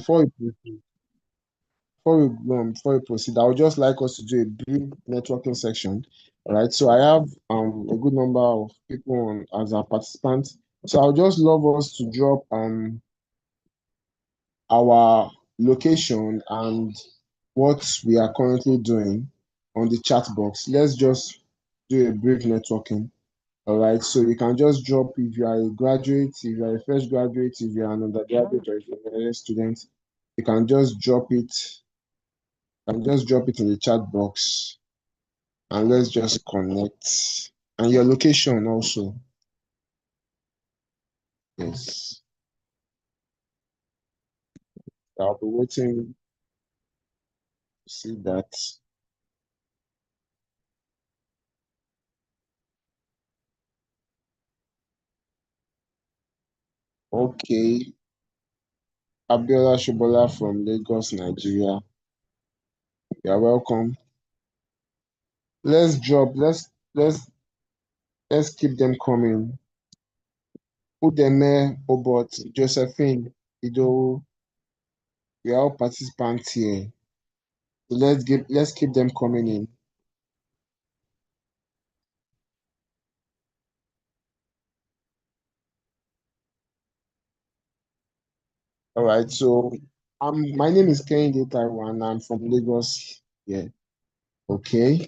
before we proceed, I would just like us to do a brief networking section. All right. So I have a good number of people on as our participants. So I would just love us to drop our location and what we are currently doing on the chat box. Let's just do a brief networking. All right. So you can just drop if you are a graduate, if you are a fresh graduate, if you are an undergraduate, or if you're a student, you can just drop it. And just drop it in the chat box and let's just connect. And your location also. Yes. I'll be waiting to see that. Okay. Abiola Shobola from Lagos, Nigeria. You're welcome. Let's drop. Let's keep them coming. Udeme, Obot, Josephine, Ido, we are all participants here. So let's keep them coming in. All right. So my name is Kehinde Taiwan. I'm from Lagos. Yeah. Okay.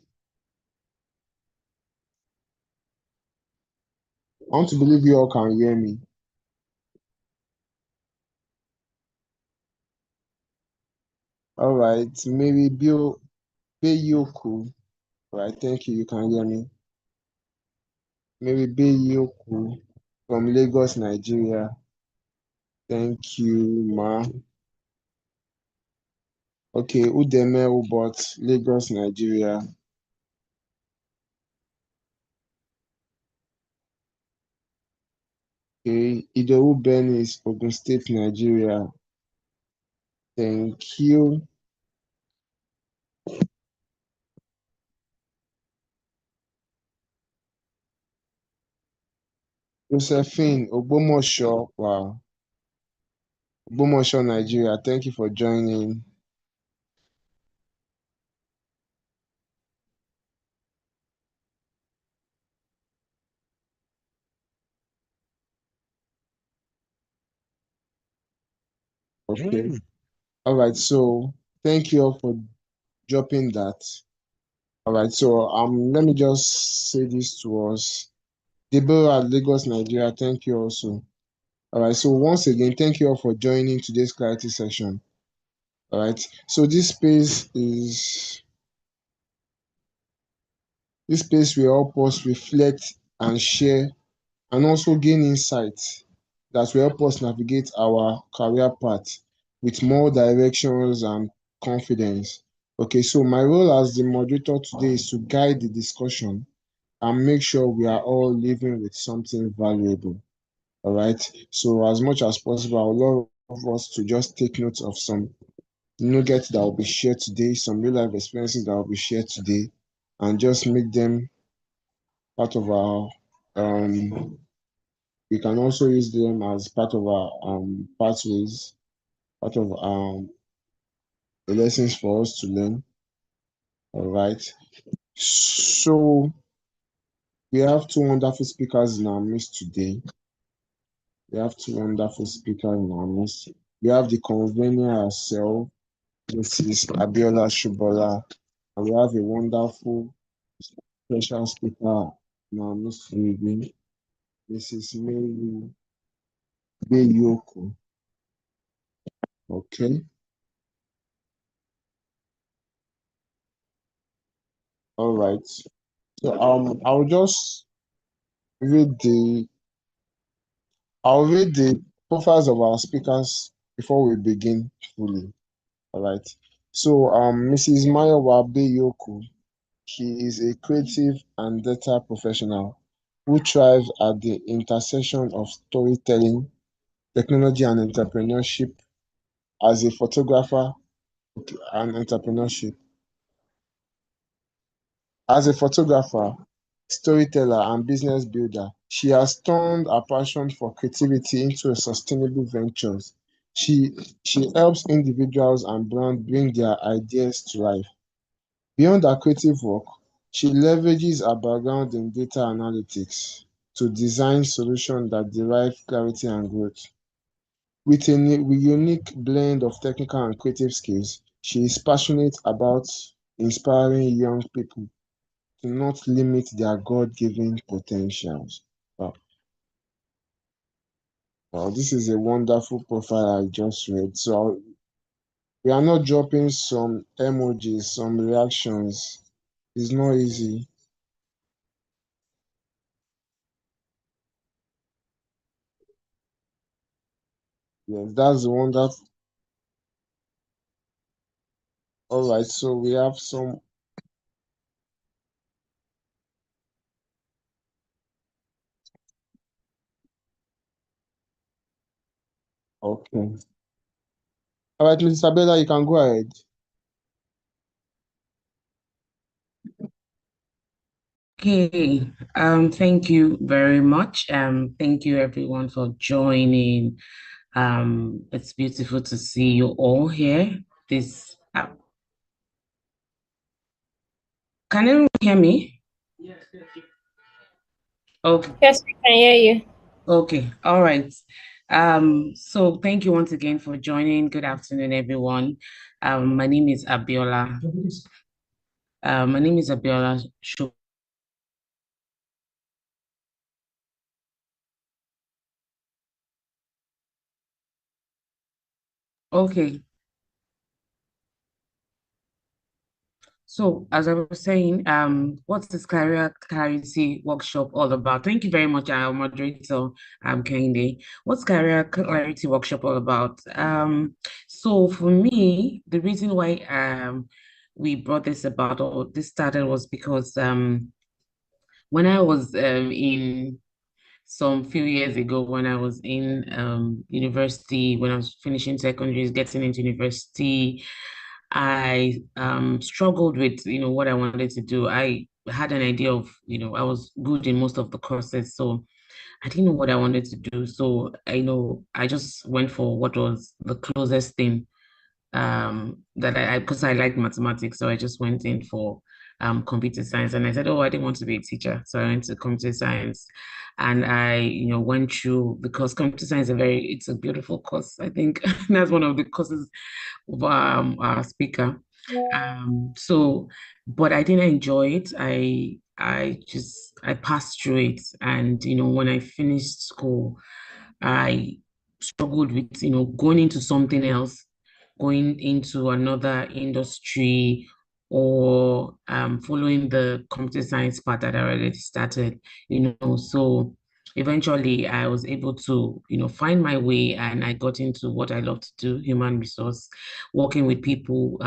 I want to believe you all can hear me. All right. Maybe Bill Beyoku. All right. Thank you. You can hear me. Maybe Beyoku from Lagos, Nigeria. Thank you, ma. Okay. Udeme Ubot, Lagos, Nigeria. Okay. Idowu Benis, Ogun State, Nigeria. Thank you. Josephine Ogbomosho. Wow. Ogbomosho, Nigeria. Thank you for joining. Okay. All right. So thank you all for dropping that. All right. So let me just say this to us. Deborah at Lagos, Nigeria. Thank you also. All right. So once again, thank you all for joining today's clarity session. All right. So this space will help us reflect and share and also gain insights that will help us navigate our career path with more directions and confidence. Okay, so my role as the moderator today is to guide the discussion and make sure we are all living with something valuable. All right, so as much as possible, I would love us to just take note of some nuggets that will be shared today, some real life experiences that will be shared today, and just make them part of our we can also use them as part of our pathways, part of the lessons for us to learn. All right. So we have two wonderful speakers in our midst today. We have two wonderful speakers in our midst. We have the convener herself, Mrs. Abiola Shubola, and we have a wonderful special speaker in our midst today, Mrs. Mary Beyoko. Okay. All right. So read the I'll read the profiles of our speakers before we begin fully. All right. So Mrs. Mayowa Beyoku, she is a creative and data professional who thrives at the intersection of storytelling, technology, and entrepreneurship as a photographer and entrepreneurship. As a photographer, storyteller, and business builder, she has turned her passion for creativity into a sustainable ventures. She she helps individuals and brands bring their ideas to life. Beyond her creative work, she leverages her background in data analytics to design solutions that derive clarity and growth. With a unique blend of technical and creative skills, she is passionate about inspiring young people to not limit their God-given potentials. Wow. Wow, this is a wonderful profile I just read. So we are not dropping some emojis, some reactions. It's not easy. Yes, that's the wonderful. All right, so we have some. Okay. All right, Miss Isabella, you can go ahead. Okay, thank you very much. Thank you everyone for joining. It's beautiful to see you all here. This, can anyone hear me? Okay, Yes, we can hear you. okay, all right. So thank you once again for joining. Good afternoon, everyone. My name is Abiola. My name is Abiola. Okay, so as I was saying, what's this career clarity workshop all about? Thank you very much, our moderator, Kehinde. What's career clarity workshop all about? So for me, the reason why we brought this about or this started was because when I was in some few years ago when I was in university, when I was finishing secondary, getting into university, I struggled with, what I wanted to do. I had an idea of, I was good in most of the courses, so I didn't know what I wanted to do. So I just went for what was the closest thing that I because I liked mathematics, so I just went in for computer science, and I said, oh, I didn't want to be a teacher, so I went to computer science, and I went through because computer science is it's a beautiful course. I think that's one of the courses of our speaker. So, but I didn't enjoy it. I passed through it, and when I finished school, I struggled with going into something else, going into another industry, or following the computer science path that I already started. So eventually I was able to find my way, and I got into what I love to do: human resource, working with people,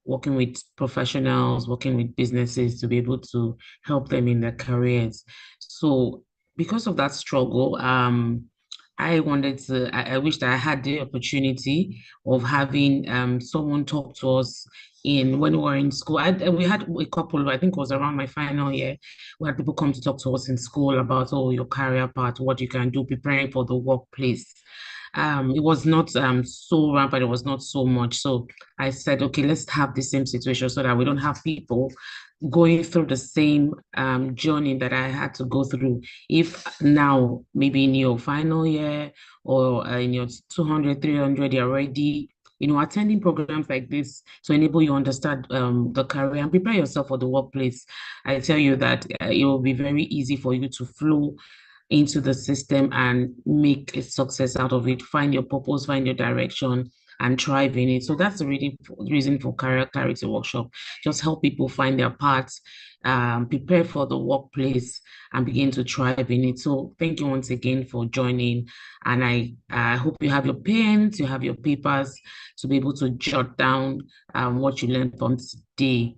working with professionals, working with businesses to be able to help them in their careers. So because of that struggle, I wished I had the opportunity of having someone talk to us in when we were in school. We had a couple, I think it was around my final year, we had people come to talk to us in school about, oh, your career path, what you can do, preparing for the workplace. It was not so rampant, it was not so much. So I said, okay, let's have the same situation so that we don't have people going through the same journey that I had to go through. If now, maybe in your final year or in your 200, 300, you're already, attending programs like this to enable you understand the career and prepare yourself for the workplace. I tell you that it will be very easy for you to flow into the system and make a success out of it, find your purpose, find your direction, and thrive in it. So that's the reason for Career Clarity Workshop. Just help people find their paths, prepare for the workplace, and begin to thrive in it. So thank you once again for joining. And I hope you have your pens, you have your papers to be able to jot down what you learned from today.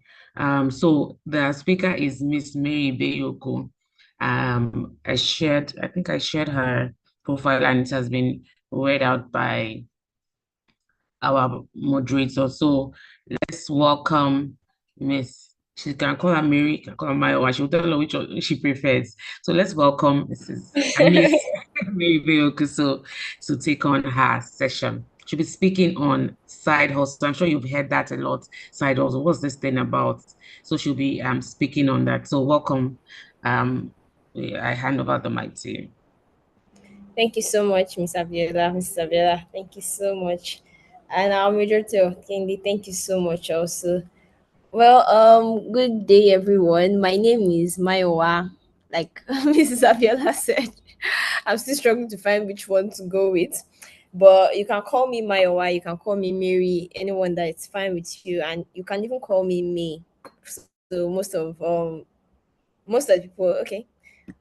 So the speaker is Miss Mary Bayoko. I think I shared her profile, and it has been read out by our moderator. So let's welcome Miss. She can call her Mary, can call her Maya, she'll tell her which one she prefers. So let's welcome Miss Mary Beokuso to take on her session. she'll be speaking on side hustle. I'm sure you've heard that a lot. Side hustle, what's this thing about? So she'll be speaking on that. So welcome. I hand over the mic to you. Thank you so much, Miss Abiola. Mrs. Abiola, thank you so much. And our moderator, Kendi, thank you so much also. Well, good day everyone. My name is Mayowa. Like Mrs. Abiola said, I'm still struggling to find which one to go with. But you can call me Mayowa, you can call me Mary, anyone that is fine with you, and you can even call me May. So most of the people, okay,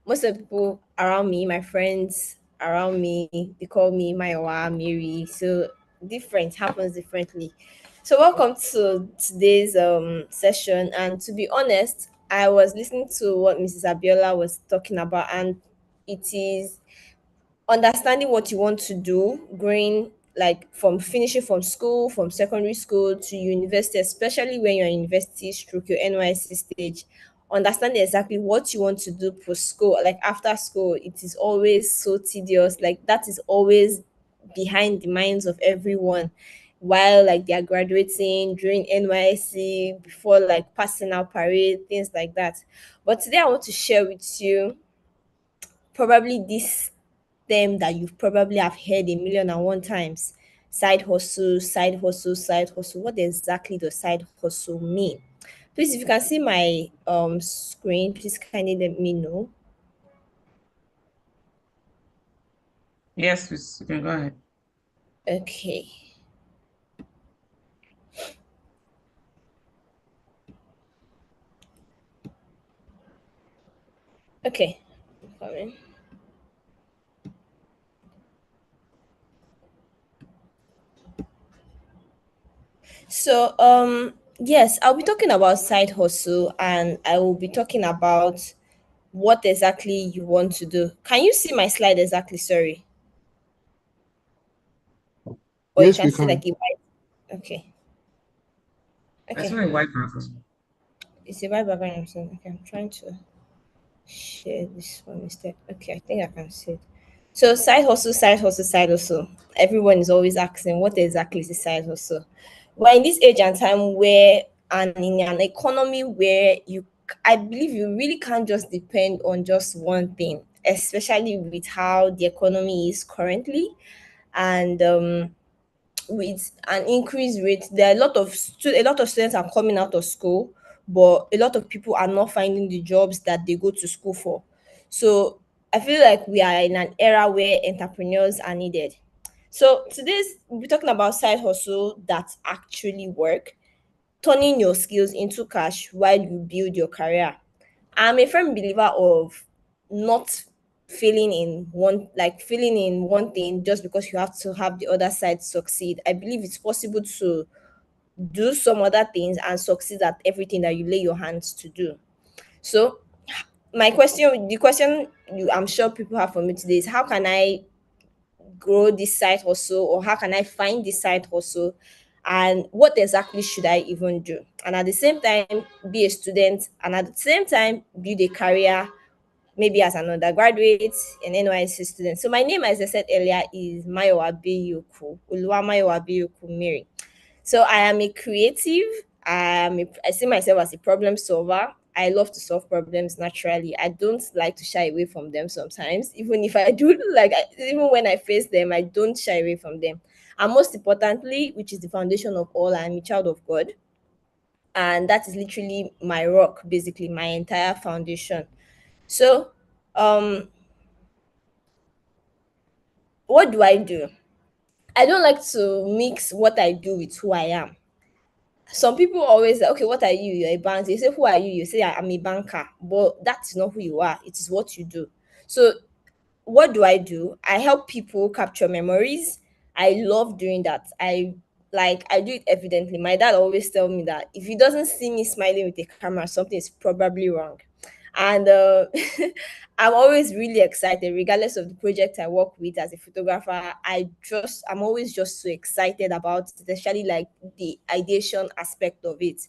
most of the people around me, my friends around me, they call me Mayowa, Mary. So different happens differently. So welcome to today's session. And to be honest, I was listening to what Mrs. Abiola was talking about, and it is understanding what you want to do, growing like from finishing from school, from secondary school to university, especially when you're in university stroke your NYC stage, understanding exactly what you want to do post school, like after school. It is always so tedious. Like that is always behind the minds of everyone while like they are graduating, during NYC, before like passing out parade, things like that. But today I want to share with you probably this them that you've probably have heard a million and one times. Side hustle, side hustle, side hustle. What exactly does side hustle mean? Please, if you can see my screen, please kindly let me know. Yes, please, you can go ahead. Okay. Okay. Coming. So yes, I'll be talking about side hustle, and I will be talking about what exactly you want to do. Can you see my slide exactly? Sorry. Or you Yes, can we see can. like a white. Okay. I saw Okay. a white background. It's a white background. I'm saying. Okay, I'm trying to share this one instead. Okay, I think I can see it. So side hustle, side hustle, side hustle. Everyone is always asking what exactly is a side hustle. We're in this age and time where, and in an economy where I believe you really can't just depend on just one thing, especially with how the economy is currently. And with an increased rate, there are a lot of students are coming out of school, but a lot of people are not finding the jobs that they go to school for. So I feel like we are in an era where entrepreneurs are needed. So today's we're talking about side hustle that actually work, turning your skills into cash while you build your career. I'm a firm believer of not filling in one thing just because you have to have the other side succeed. I believe it's possible to do some other things and succeed at everything that you lay your hands to do. So the question I'm sure people have for me today is, how can I grow this side hustle, or how can I find this side hustle, and what exactly should I even do? And at the same time, be a student, and at the same time, build a career, maybe as an undergraduate, an NYC student. So my name, as I said earlier, is Mayowa Biyoku, Oluwamayowa Biyoku Mary. So I am a creative. I see myself as a problem solver. I love to solve problems naturally. I don't like to shy away from them sometimes. Even if I do, even when I face them, I don't shy away from them. And most importantly, which is the foundation of all, I'm a child of God. And that is literally my rock, basically, my entire foundation. So, um, what do I do? I don't like to mix what I do with who I am. Some people always say, okay, what are you? You're a banker. You say, who are you? You say, I'm a banker. But that's not who you are. It is what you do. So what do? I help people capture memories. I love doing that. I do it evidently. My dad always tell me that if he doesn't see me smiling with a camera, something is probably wrong. And I'm always really excited, regardless of the project I work with as a photographer. I'm always just so excited about it, especially like the ideation aspect of it.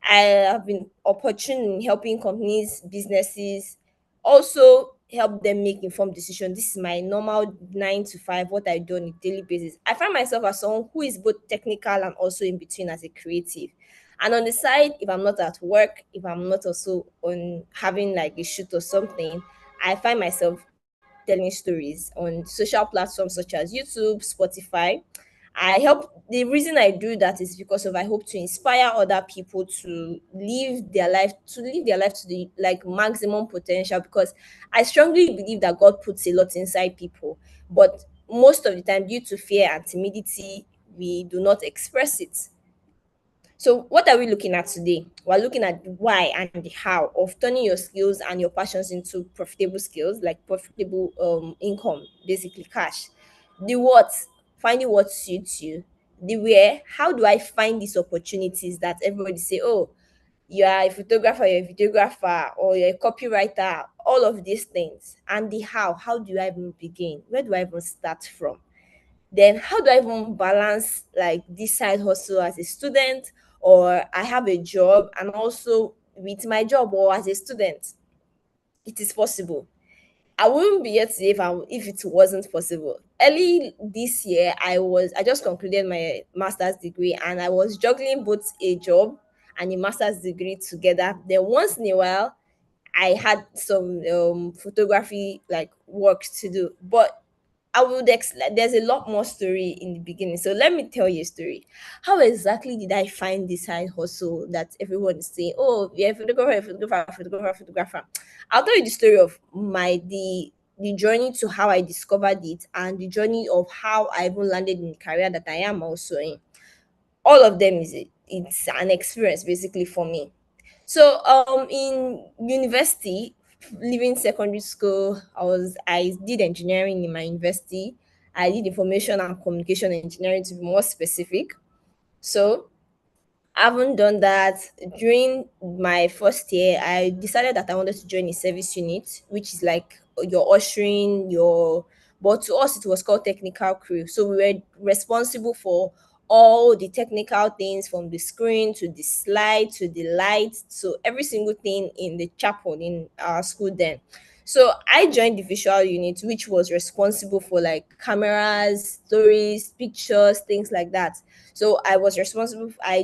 I have been opportune in helping companies, businesses, also help them make informed decisions. This is my normal 9 to 5, what I do on a daily basis. I find myself as someone who is both technical and also in between as a creative. And on the side, if I'm not at work, if I'm not also on having like a shoot or something, I find myself telling stories on social platforms such as YouTube, Spotify. I help the reason I do that is because of I hope to inspire other people to live their life to the like maximum potential, because I strongly believe that God puts a lot inside people, but most of the time due to fear and timidity we do not express it. So, what are we looking at today? We're looking at the why and the how of turning your skills and your passions into profitable skills, like profitable income, basically cash. The what, finding what suits you. The where, how do I find these opportunities that everybody say, oh, you are a photographer, you're a videographer, or you're a copywriter, all of these things. And the how do I even begin? Where do I even start from? Then how do I even balance like this side hustle as a student, or I have a job and also with my job or as a student? It is possible. I wouldn't be here today if it wasn't possible. Early this year, I just concluded my master's degree and I was juggling both a job and a master's degree together. Then once in a while, I had some photography like work to do. But there's a lot more story in the beginning. So let me tell you a story. How exactly did I find this side hustle that everyone is saying, oh, yeah, photographer? I'll tell you the story of the journey to how I discovered it and the journey of how I even landed in the career that I am also in. All of them it's an experience basically for me. So in university, leaving secondary school, I did engineering in my university. I did information and communication engineering to be more specific. So I haven't done that. During my first year, I decided that I wanted to join a service unit, which is like your ushering, but to us it was called technical crew. So we were responsible for all the technical things from the screen to the slide to the lights, so every single thing in the chapel in our school then. So I joined the visual unit, which was responsible for like cameras, stories, pictures, things like that. So I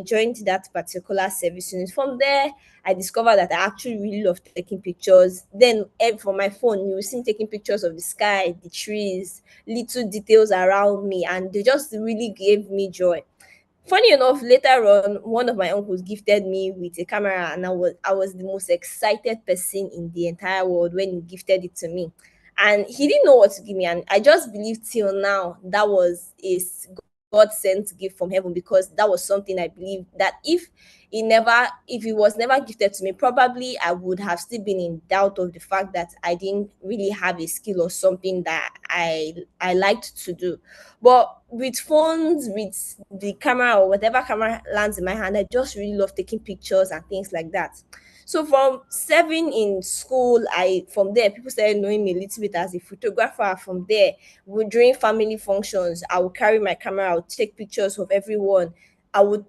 joined that particular service unit. From there, I discovered that I actually really love taking pictures. Then from my phone, you will see me taking pictures of the sky, the trees, little details around me, and they just really gave me joy. Funny enough, later on, one of my uncles gifted me with a camera, and I was the most excited person in the entire world when he gifted it to me. And he didn't know what to give me, and I just believe till now that was a God sent gift from heaven, because that was something I believe that if it was never gifted to me, probably I would have still been in doubt of the fact that I didn't really have a skill or something that I liked to do. But with phones, with the camera or whatever camera lands in my hand, I just really love taking pictures and things like that. So from serving in school, I from there people started knowing me a little bit as a photographer. From there, during family functions, I would carry my camera, I would take pictures of everyone.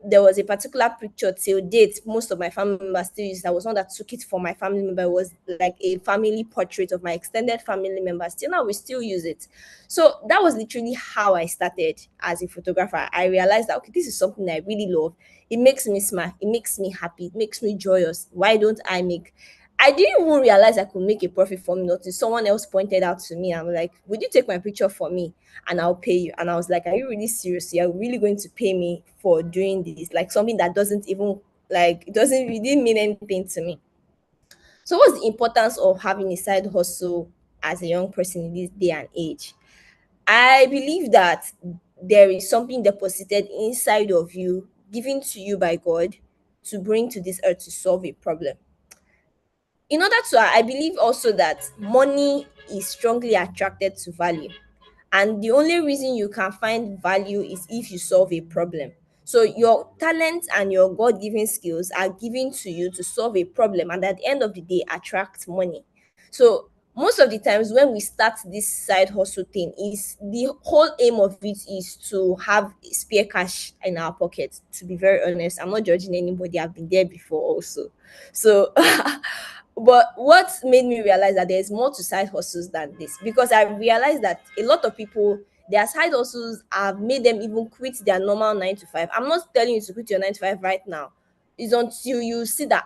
There was a particular picture till date, most of my family members still use. I was one that took it for my family member. It was like a family portrait of my extended family members. Till now, we still use it. So that was literally how I started as a photographer. I realized that, okay, this is something I really love. It makes me smile. It makes me happy. It makes me joyous. Why don't I make? I didn't even realize I could make a profit from it until someone else pointed out to me. I'm like, would you take my picture for me and I'll pay you? And I was like, are you really serious? You're really going to pay me for doing this? Like something that doesn't even it didn't mean anything to me. So what's the importance of having a side hustle as a young person in this day and age? I believe that there is something deposited inside of you, given to you by God, to bring to this earth to solve a problem. In order to, I believe also that money is strongly attracted to value. And the only reason you can find value is if you solve a problem. So your talent and your God-given skills are given to you to solve a problem, and at the end of the day attract money. So most of the times when we start this side hustle thing, is the whole aim of it is to have spare cash in our pockets. To be very honest, I'm not judging anybody, I've been there before also. So But what made me realize that there's more to side hustles than this, because I realized that a lot of people, their side hustles have made them even quit their normal 9 to 5. I'm not telling you to quit your 9 to 5 right now. It's until you see that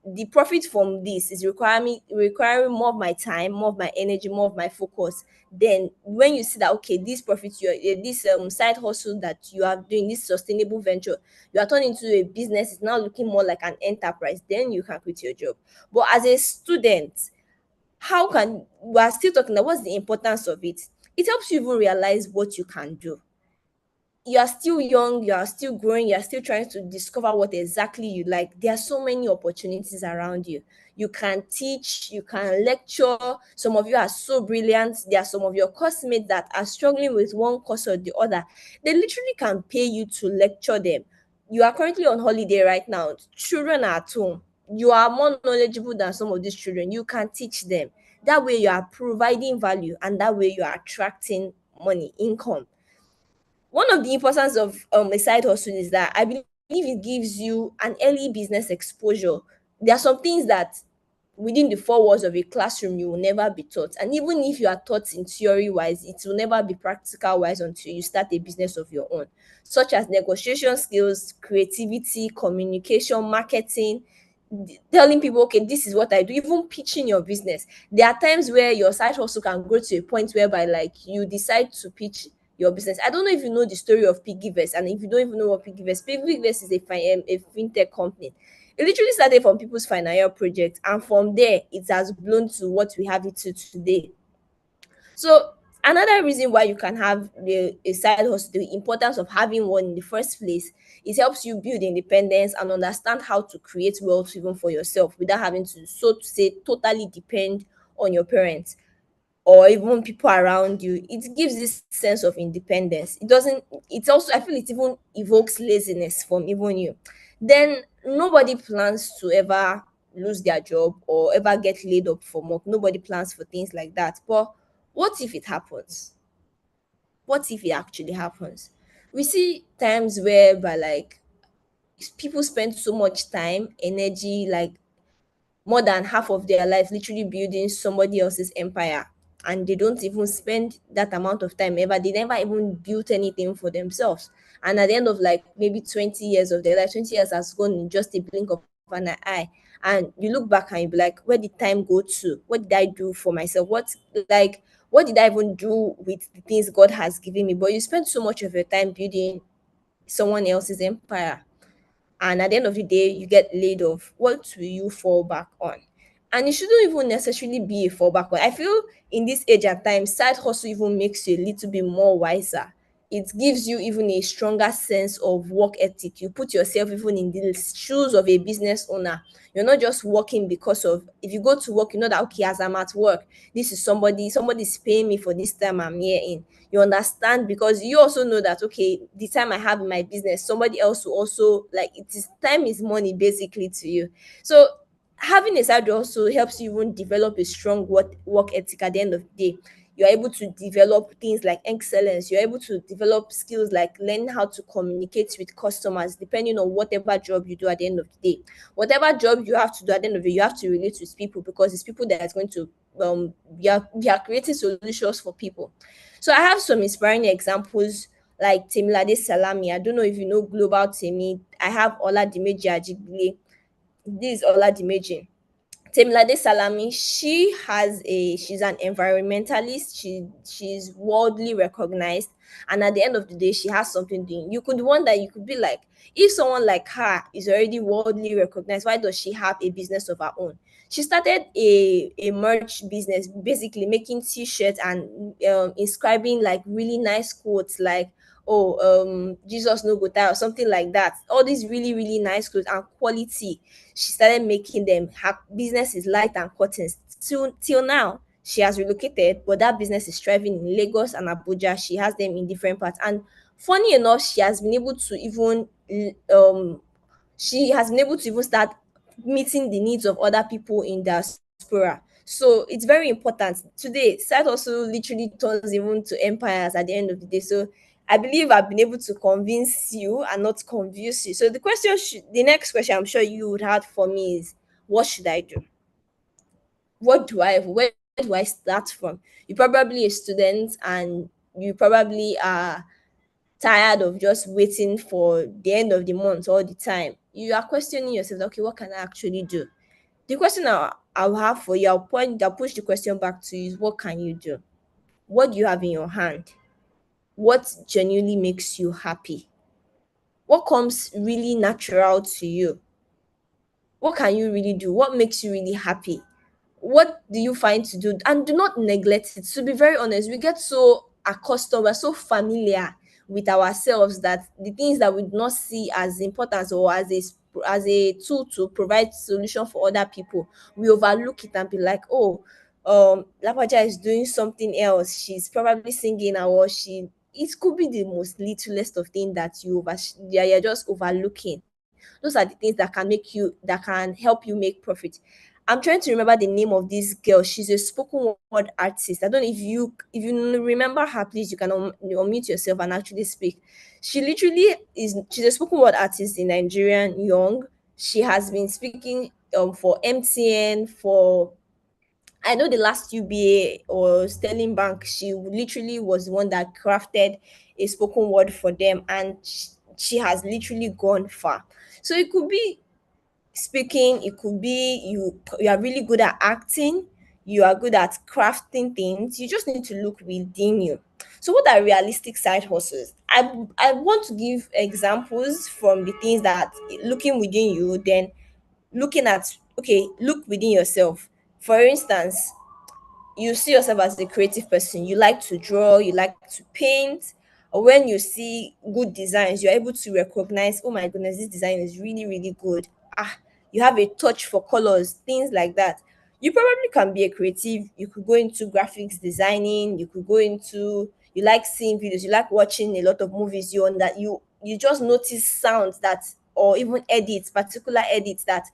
the profit from this is requiring more of my time, more of my energy, more of my focus. Then when you see that, okay, this profit, this side hustle that you are doing, this sustainable venture, you are turning into a business, it's now looking more like an enterprise, then you can quit your job. But as a student, how can we are still talking about what's the importance of it? It helps you even realize what you can do. You are still young, you are still growing, you are still trying to discover what exactly you like. There are so many opportunities around you. You can teach, you can lecture. Some of you are so brilliant. There are some of your classmates that are struggling with one course or the other. They literally can pay you to lecture them. You are currently on holiday right now. Children are at home. You are more knowledgeable than some of these children. You can teach them. That way, you are providing value, and that way, you are attracting money, income. One of the importance of a side hustle is that I believe it gives you an early business exposure. There are some things that within the four walls of a classroom you will never be taught, and even if you are taught in theory wise, it will never be practical wise until you start a business of your own, such as negotiation skills, creativity, communication, marketing, telling people, okay, this is what I do, even pitching your business. There are times where your side hustle can go to a point whereby like you decide to pitch your business. I don't know if you know the story of Piggyverse, and if you don't even know what Piggyverse is a fintech company. It literally started from people's final project, and from there it has blown to what we have it to today. So another reason why you can have a side hustle, the importance of having one in the first place, it helps you build independence and understand how to create wealth even for yourself without having to, so to say, totally depend on your parents or even people around you. It gives this sense of independence. It doesn't, it also, I feel it even evokes laziness from even you. Then nobody plans to ever lose their job or ever get laid up from work. Nobody plans for things like that. But what if it happens? What if it actually happens? We see times whereby like people spend so much time, energy, like more than half of their life literally building somebody else's empire, and they don't even spend that amount of time ever. They never even built anything for themselves, and at the end of like maybe 20 years of their life, 20 years has gone in just a blink of an eye, and you look back and you be like, where did time go to? What did I do for myself? What did I even do with the things God has given me? But you spend so much of your time building someone else's empire, and at the end of the day you get laid off. What will you fall back on? And it shouldn't even necessarily be a fallback on. I feel in this age and time, side hustle even makes you a little bit more wiser. It gives you even a stronger sense of work ethic. You put yourself even in the shoes of a business owner. You're not just working because of, if you go to work, you know that, okay, as I'm at work, this is somebody's paying me for this time I'm here in. You understand, because you also know that, okay, the time I have in my business, somebody else will also, like, it is, time is money basically to you. So having a side also helps you even develop a strong work ethic. At the end of the day, you're able to develop things like excellence. You're able to develop skills like learning how to communicate with customers, depending on whatever job you do. At the end of the day, whatever job you have to do, at the end of the day, you have to relate with people, because it's people that is going to we are creating solutions for people. So I have some inspiring examples like Temilade Salami. I don't know if you know Global Temi. I have Ola Dimeji Ajigbile. This is Ola Dimeji. Temilade Salami, she's an environmentalist. She's worldly recognized, and at the end of the day, she has something doing. You could wonder, you could be like, if someone like her is already worldly recognized, why does she have a business of her own? She started a merch business, basically making t-shirts and inscribing like really nice quotes like, oh, Jesus no go die, or something like that. All these really, really nice clothes and quality. She started making them. Her business is light and curtains. Till now, she has relocated, but that business is thriving in Lagos and Abuja. She has them in different parts. And funny enough, she has been able to even start meeting the needs of other people in diaspora. So it's very important. Today, site also literally turns even to empires at the end of the day. So I believe I've been able to convince you and not confuse you. So the next question I'm sure you would have for me is, what should I do? where do I start from? You're probably a student and you probably are tired of just waiting for the end of the month all the time. You are questioning yourself, okay, what can I actually do? The question I'll have for you, I'll push the question back to you is, what can you do? What do you have in your hand? What genuinely makes you happy? What comes really natural to you? What can you really do? What makes you really happy? What do you find to do? And do not neglect it. To be very honest, we get so accustomed, we're so familiar with ourselves that the things that we do not see as important or as a tool to provide solution for other people, we overlook it and be like, oh, Lapaja is doing something else. She's probably singing, or she. It could be the most littlest of things that you're just overlooking. Those are the things that can help you make profit. I'm trying to remember the name of this girl. She's a spoken word artist. I don't know if you remember her. Please, you can unmute yourself and actually speak. She's a spoken word artist in Nigerian, young. She has been speaking for MTN for, I know, the last UBA or Sterling Bank. She literally was the one that crafted a spoken word for them, and she has literally gone far. So it could be speaking, it could be you are really good at acting, you are good at crafting things. You just need to look within you. So what are realistic side hustles? I want to give examples from the things that, looking within you, then looking at, okay, look within yourself. For instance, you see yourself as a creative person, you like to draw, you like to paint, or when you see good designs, you're able to recognize, oh my goodness, this design is really, really good. You have a touch for colors, things like that. You probably can be a creative. You could go into graphics designing, you could go into, you like seeing videos, you like watching a lot of movies, you on that you just notice sounds that, or even edits, particular edits that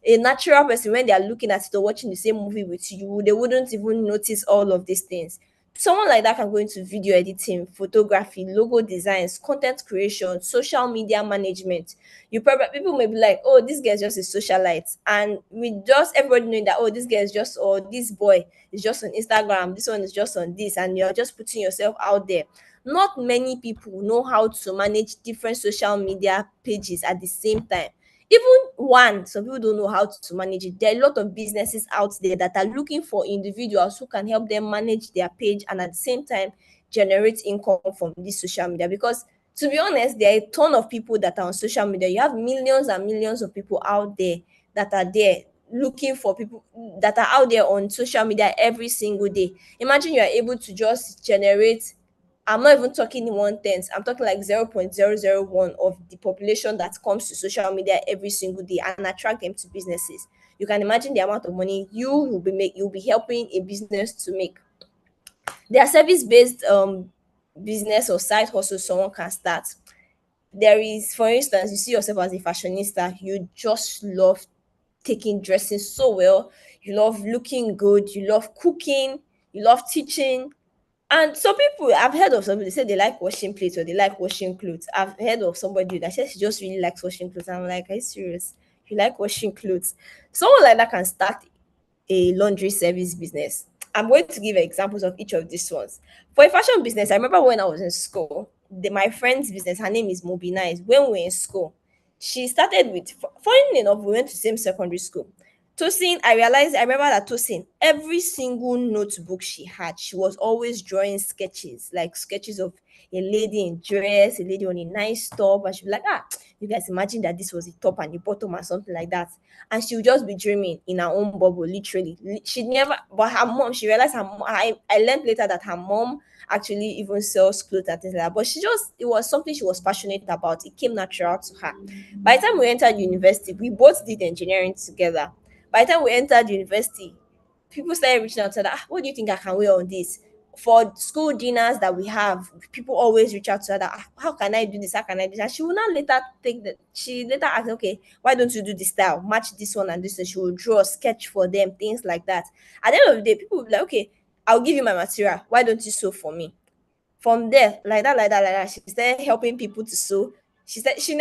a natural person, when they are looking at it or watching the same movie with you, they wouldn't even notice all of these things. Someone like that can go into video editing, photography, logo designs, content creation, social media management. You probably, people may be like, oh, this girl is just a socialite, and with just everybody knowing that, oh, this girl is just, or this boy is just on Instagram, this one is just on this, and you're just putting yourself out there. Not many people know how to manage different social media pages at the same time. Even one, some people don't know how to manage it. There are a lot of businesses out there that are looking for individuals who can help them manage their page and at the same time generate income from this social media. Because to be honest, there are a ton of people that are on social media. You have millions and millions of people out there that are there looking for people, that are out there on social media every single day. Imagine you are able to just generate, I'm not even talking in 1/10. I'm talking like 0.001 of the population that comes to social media every single day and attract them to businesses. You can imagine the amount of money you'll be helping a business to make. There are service-based business or side hustle someone can start. There is, for instance, you see yourself as a fashionista, you just love taking dressing so well, you love looking good, you love cooking, you love teaching, and some people, I've heard of somebody say they like washing plates or they like washing clothes. I've heard of somebody that says she just really likes washing clothes. I'm like, are you serious? You like washing clothes? Someone like that can start a laundry service business. I'm going to give examples of each of these ones. For a fashion business, I remember when I was in school, my friend's business, her name is Moby Nice. When we were in school, she started with, funny enough, we went to the same secondary school. Tosin, I remember that Tosin, every single notebook she had, she was always drawing sketches, like sketches of a lady in dress, a lady on a nice top, and she'd be like, you guys imagine that this was the top and the bottom or something like that. And she would just be dreaming in her own bubble, literally. She never, but her mom, she realized I learned later that her mom actually even sells clothes and things like that. But it was something she was passionate about. It came natural to her. By the time we entered university, we both did engineering together. By the time we entered university, people started reaching out to her, what do you think I can wear on this? For school dinners that we have, people always reach out to her that, how can I do this? How can I do this? And she will not later she later asked, okay, why don't you do this style? Match this one and this one. She will draw, sketch for them, things like that. At the end of the day, people will be like, okay, I'll give you my material. Why don't you sew for me? From there, like that, she started helping people to sew. She said she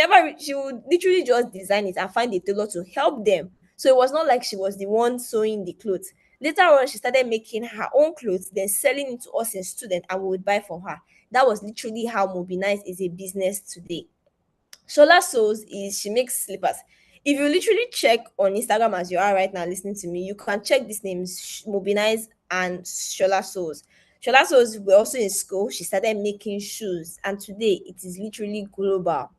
would literally just design it and find a tailor to help them. So it was not like she was the one sewing the clothes. Later on, she started making her own clothes, then selling it to us in student, and we would buy for her. That was literally how Mobilize is a business today. Shola Souls is she makes slippers. If you literally check on Instagram as you are right now listening to me, you can check these names, Mobilize and Shola Souls. Shola Souls were also in school. She started making shoes, and today it is literally global.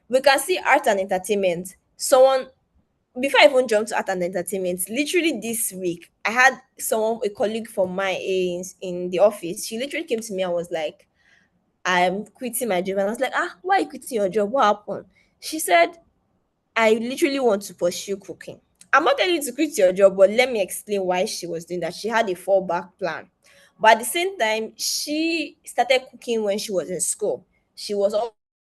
We can see art and entertainment. Someone before I even jump to art and entertainment, literally this week, I had someone, a colleague from my in the office. She literally came to me and was like, I'm quitting my job. And I was like, why are you quitting your job? What happened? She said, I literally want to pursue cooking. I'm not telling you to quit your job, but let me explain why she was doing that. She had a fallback plan. But at the same time, she started cooking when she was in school. She was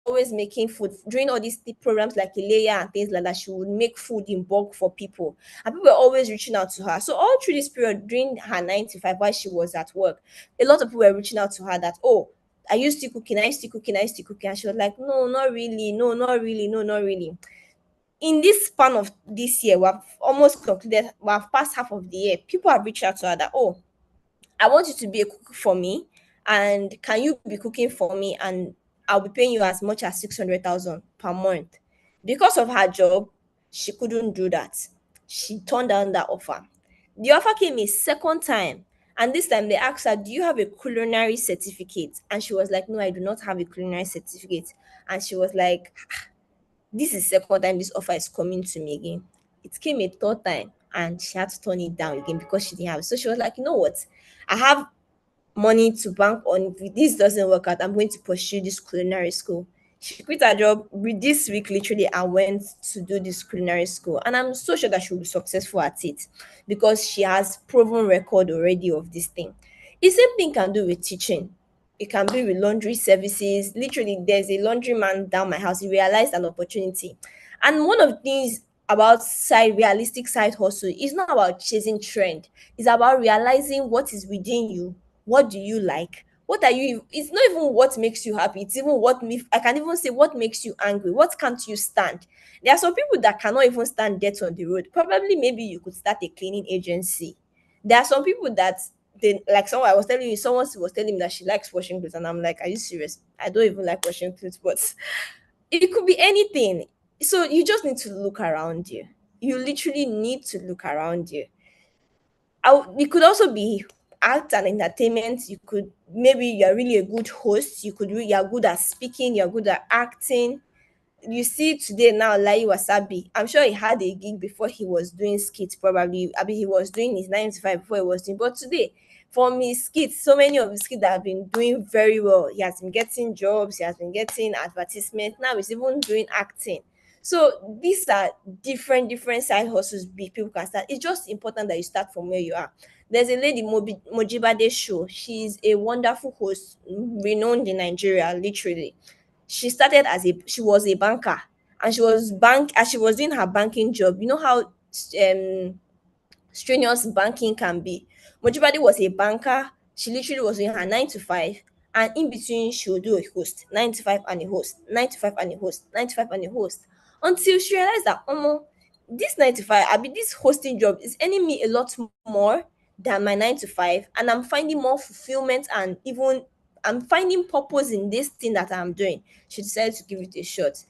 always making food during all these programs like Ilea and things like that. She would make food in bulk for people, and people were always reaching out to her. So all through this period, during her 9 to 5, while she was at work, a lot of people were reaching out to her that, oh, are you still cooking? Are you still cooking? Are you still cooking? And she was like, no, not really. No, not really. No, not really. In this span of this year, we have almost concluded, we have passed half of the year. People have reached out to her that, oh, I want you to be a cook for me, and can you be cooking for me? And I'll be paying you as much as 600,000 per month. Because of her job, she couldn't do that. She turned down that offer. The offer came a second time, and this time they asked her, do you have a culinary certificate? And she was like, no, I do not have a culinary certificate. And she was like, this is second time this offer is coming to me again. It came a third time and she had to turn it down again because she didn't have it. So she was like, you know what? I have money to bank on. If this doesn't work out, I'm going to pursue this culinary school. She quit her job this week literally and went to do this culinary school. And I'm so sure that she'll be successful at it because she has proven record already of this thing. The same thing can do with teaching. It can be with laundry services. Literally, there's a laundryman down my house. He realized an opportunity. And one of the things about realistic side hustle is not about chasing trend. It's about realizing what is within you. What do you like? What are you? It's not even what makes you happy. It's even I can even say what makes you angry. What can't you stand? There are some people that cannot even stand death on the road. Probably, maybe you could start a cleaning agency. There are some people that they like. Someone I was telling you, someone was telling me that she likes washing clothes, and I'm like, are you serious? I don't even like washing clothes, but it could be anything. So you just need to look around you. You literally need to look around you. It could also be art and entertainment. You could maybe you're really a good host. You're good at speaking. You're good at acting. You see today now, Lai Wasabi. I'm sure he had a gig before he was doing skits. Probably, I mean, he was doing his 9 to 5 before he was doing. But today, from his skits, so many of his skits that have been doing very well. He has been getting jobs. He has been getting advertisements. Now he's even doing acting. So these are different side hustles people can start. It's just important that you start from where you are. There's a lady, Mojibade Show. She's a wonderful host, renowned in Nigeria, literally. She was a banker, and she was doing her banking job. You know how strenuous banking can be. Mojibadi was a banker. She literally was doing her 9 to 5, and in between she would do a host, 9 to 5 and a host, 9 to 5 and a host, 9 to 5 and a host, until she realized that this 9 to 5, I mean this hosting job is earning me a lot more than my 9 to 5, and I'm finding more fulfillment, and even I'm finding purpose in this thing that I'm doing. She decided to give it a shot.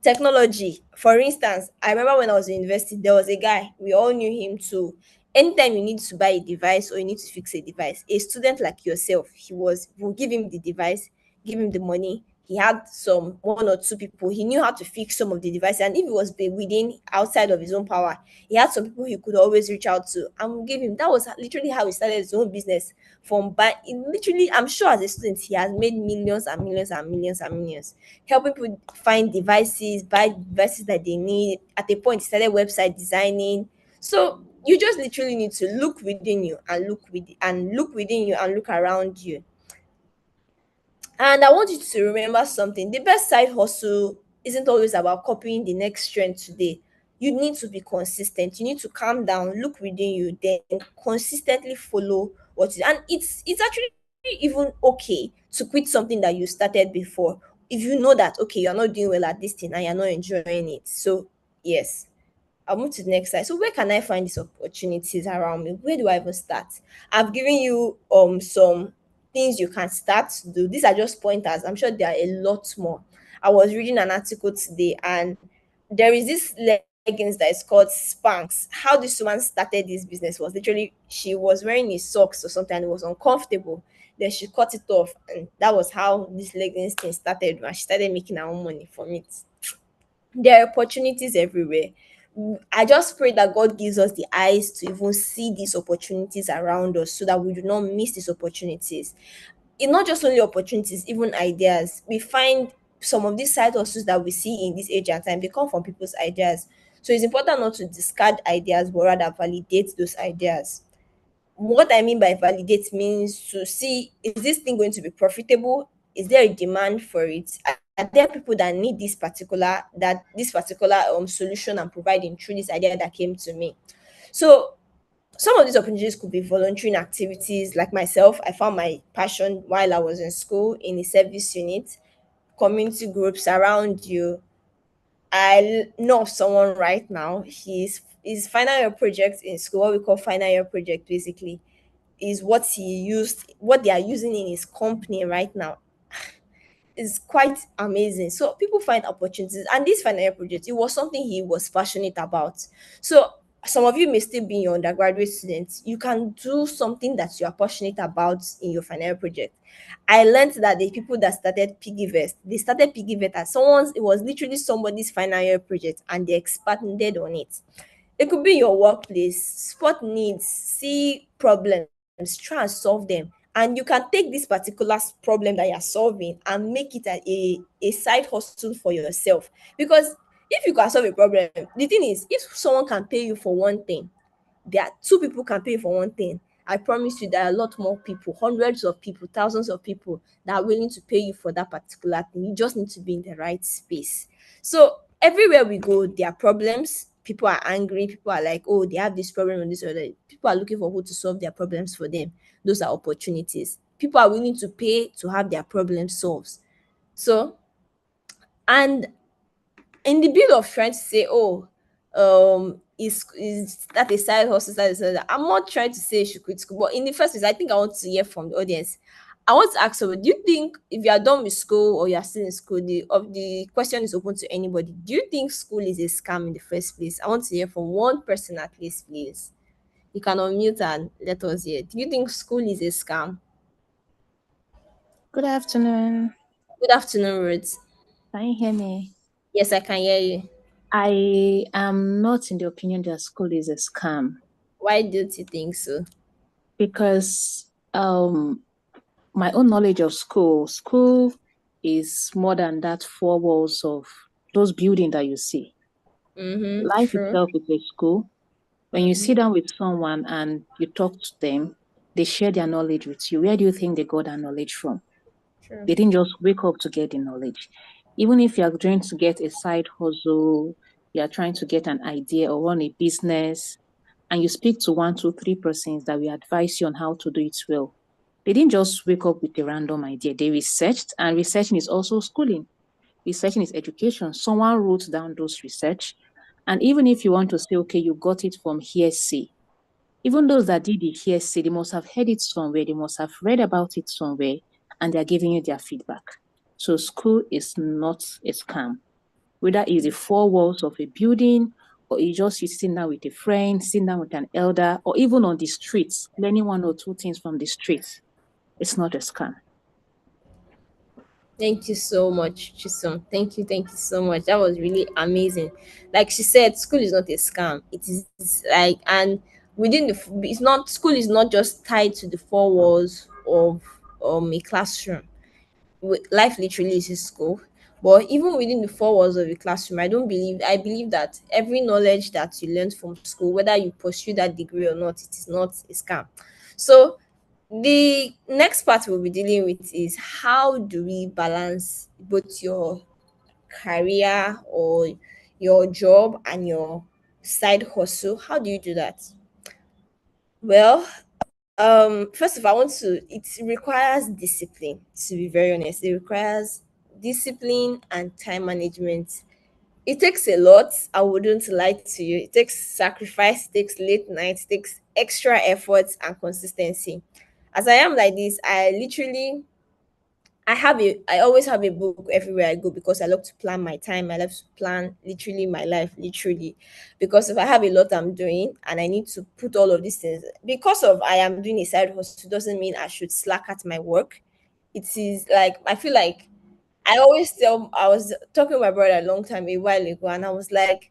Technology, for instance, I remember when I was in university, there was a guy, we all knew him too. Anytime you need to buy a device or you need to fix a device, a student like yourself, will give him the device, give him the money. He had some one or two people. He knew how to fix some of the devices, and if it was within outside of his own power, he had some people he could always reach out to and give him. That was literally how he started his own business. Literally, I'm sure as a student, he has made millions and millions and millions and millions, helping people find devices, buy devices that they need. At a point, he started website designing. So you just literally need to look within you and look within you and look around you. And I want you to remember something. The best side hustle isn't always about copying the next trend today. You need to be consistent. You need to calm down, look within you, then consistently follow what you, and it's actually even okay to quit something that you started before if you know that okay, you're not doing well at this thing and you're not enjoying it. So yes. I'll move to the next slide. So where can I find these opportunities around me? Where do I even start? I've given you some things you can start to do. These are just pointers. I'm sure there are a lot more. I was reading an article today, and there is this leggings that is called Spanx. How this woman started this business was literally she was wearing a socks or something and it was uncomfortable. Then she cut it off, and that was how this leggings thing started. And she started making her own money from it. There are opportunities everywhere. I just pray that God gives us the eyes to even see these opportunities around us so that we do not miss these opportunities. It's not just only opportunities, even ideas. We find some of these side hustles that we see in this age and time, they come from people's ideas. So it's important not to discard ideas, but rather validate those ideas. What I mean by validate means to see, is this thing going to be profitable? Is there a demand for it? Are there people that need this particular solution I'm providing through this idea that came to me? So some of these opportunities could be volunteering activities. Like myself, I found my passion while I was in school in a service unit, community groups around you. I know of someone right now. His final year project in school, what we call final year project, basically, is what they are using in his company right now. Is quite amazing. So people find opportunities, and this final year project, it was something he was passionate about. So some of you may still be your undergraduate students. You can do something that you are passionate about in your final year project. I learned that the people that started Piggyvest, they started Piggyvest as someone's. It was literally somebody's final year project, and they expanded on it. It could be your workplace, spot needs, see problems, try and solve them. And you can take this particular problem that you're solving and make it a side hustle for yourself. Because if you can solve a problem, the thing is, if someone can pay you for one thing, there are two people can pay for one thing. I promise you, there are a lot more people, hundreds of people, thousands of people that are willing to pay you for that particular thing. You just need to be in the right space. So everywhere we go, there are problems. People are angry. People are like, oh, they have this problem and this or that. People are looking for who to solve their problems for them. Those are opportunities. People are willing to pay to have their problems solved. So, and in the bit of trying to say, oh, is that a side hustle? I'm not trying to say she quit school, but in the first place, I think I want to hear from the audience. I want to ask her, do you think if you are done with school or you are still in school, the question is open to anybody. Do you think school is a scam in the first place? I want to hear from one person at least, please. You can unmute and let us hear. Do you think school is a scam? Good afternoon. Good afternoon, Ruth. Can you hear me? Yes, I can hear you. I am not in the opinion that school is a scam Why don't you think so? because my own knowledge of school is more than that four walls of those buildings that you see. Life True. itself is a school. When you sit down with someone and you talk to them, they share their knowledge with you. Where do you think they got that knowledge from? True. They didn't just wake up to get the knowledge. Even if you are trying to get a side hustle, you are trying to get an idea or run a business, and you speak to 1, 2, 3 persons that will advise you on how to do it well. They didn't just wake up with a random idea. They researched, and researching is also schooling. Researching is education. Someone wrote down those research. And even if you want to say, okay, you got it from hearsay, even those that did the hearsay, they must have heard it somewhere, they must have read about it somewhere, and they're giving you their feedback. So school is not a scam. Whether it's the four walls of a building, or you just sitting down with a friend, sitting down with an elder, or even on the streets, learning 1 or 2 things from the streets, it's not a scam. Thank you so much, Chisom. Thank you so much. That was really amazing. Like she said, school is not a scam. It is like, and within it's not, school is not just tied to the four walls of a classroom. Life literally is a school. But even within the four walls of a classroom, I believe that every knowledge that you learned from school, whether you pursue that degree or not, it is not a scam. So the next part we'll be dealing with is how do we balance both your career or your job and your side hustle? How do you do that? Well, first of all, it requires discipline, to be very honest. It requires discipline and time management. it takes a lot. I wouldn't lie to you. It takes sacrifice, it takes late nights, it takes extra efforts and consistency. As I am like this, I always have a book everywhere I go because I love to plan my time. I love to plan literally my life, literally. Because if I have a lot I'm doing and I need to put all of these things, because of I am doing a side hustle doesn't mean I should slack at my work. It is like I feel like I was talking to my brother a long time a while ago, and I was like,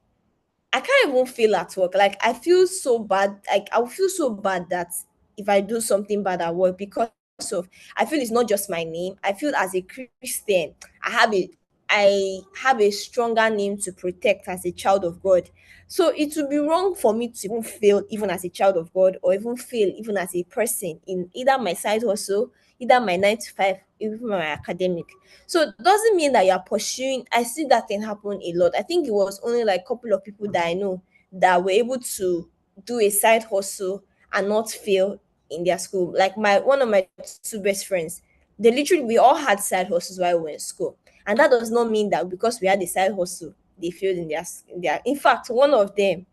I can't even feel at work. Like I feel so bad. Like I feel so bad that if I do something bad at work because of I feel it's not just my name. I feel as a Christian, I have a I have a stronger name to protect as a child of God. So it would be wrong for me to even fail even as a child of God or even fail even as a person in either my side hustle, either my 9 to 5, even my academic. So it doesn't mean that you're pursuing. I see that thing happen a lot. I think it was only like a couple of people that I know that were able to do a side hustle and not fail in their school. Like my one of my two best friends, they literally we all had side hustles while we were in school. And that does not mean that because we had a side hustle, they failed in their in fact, one of them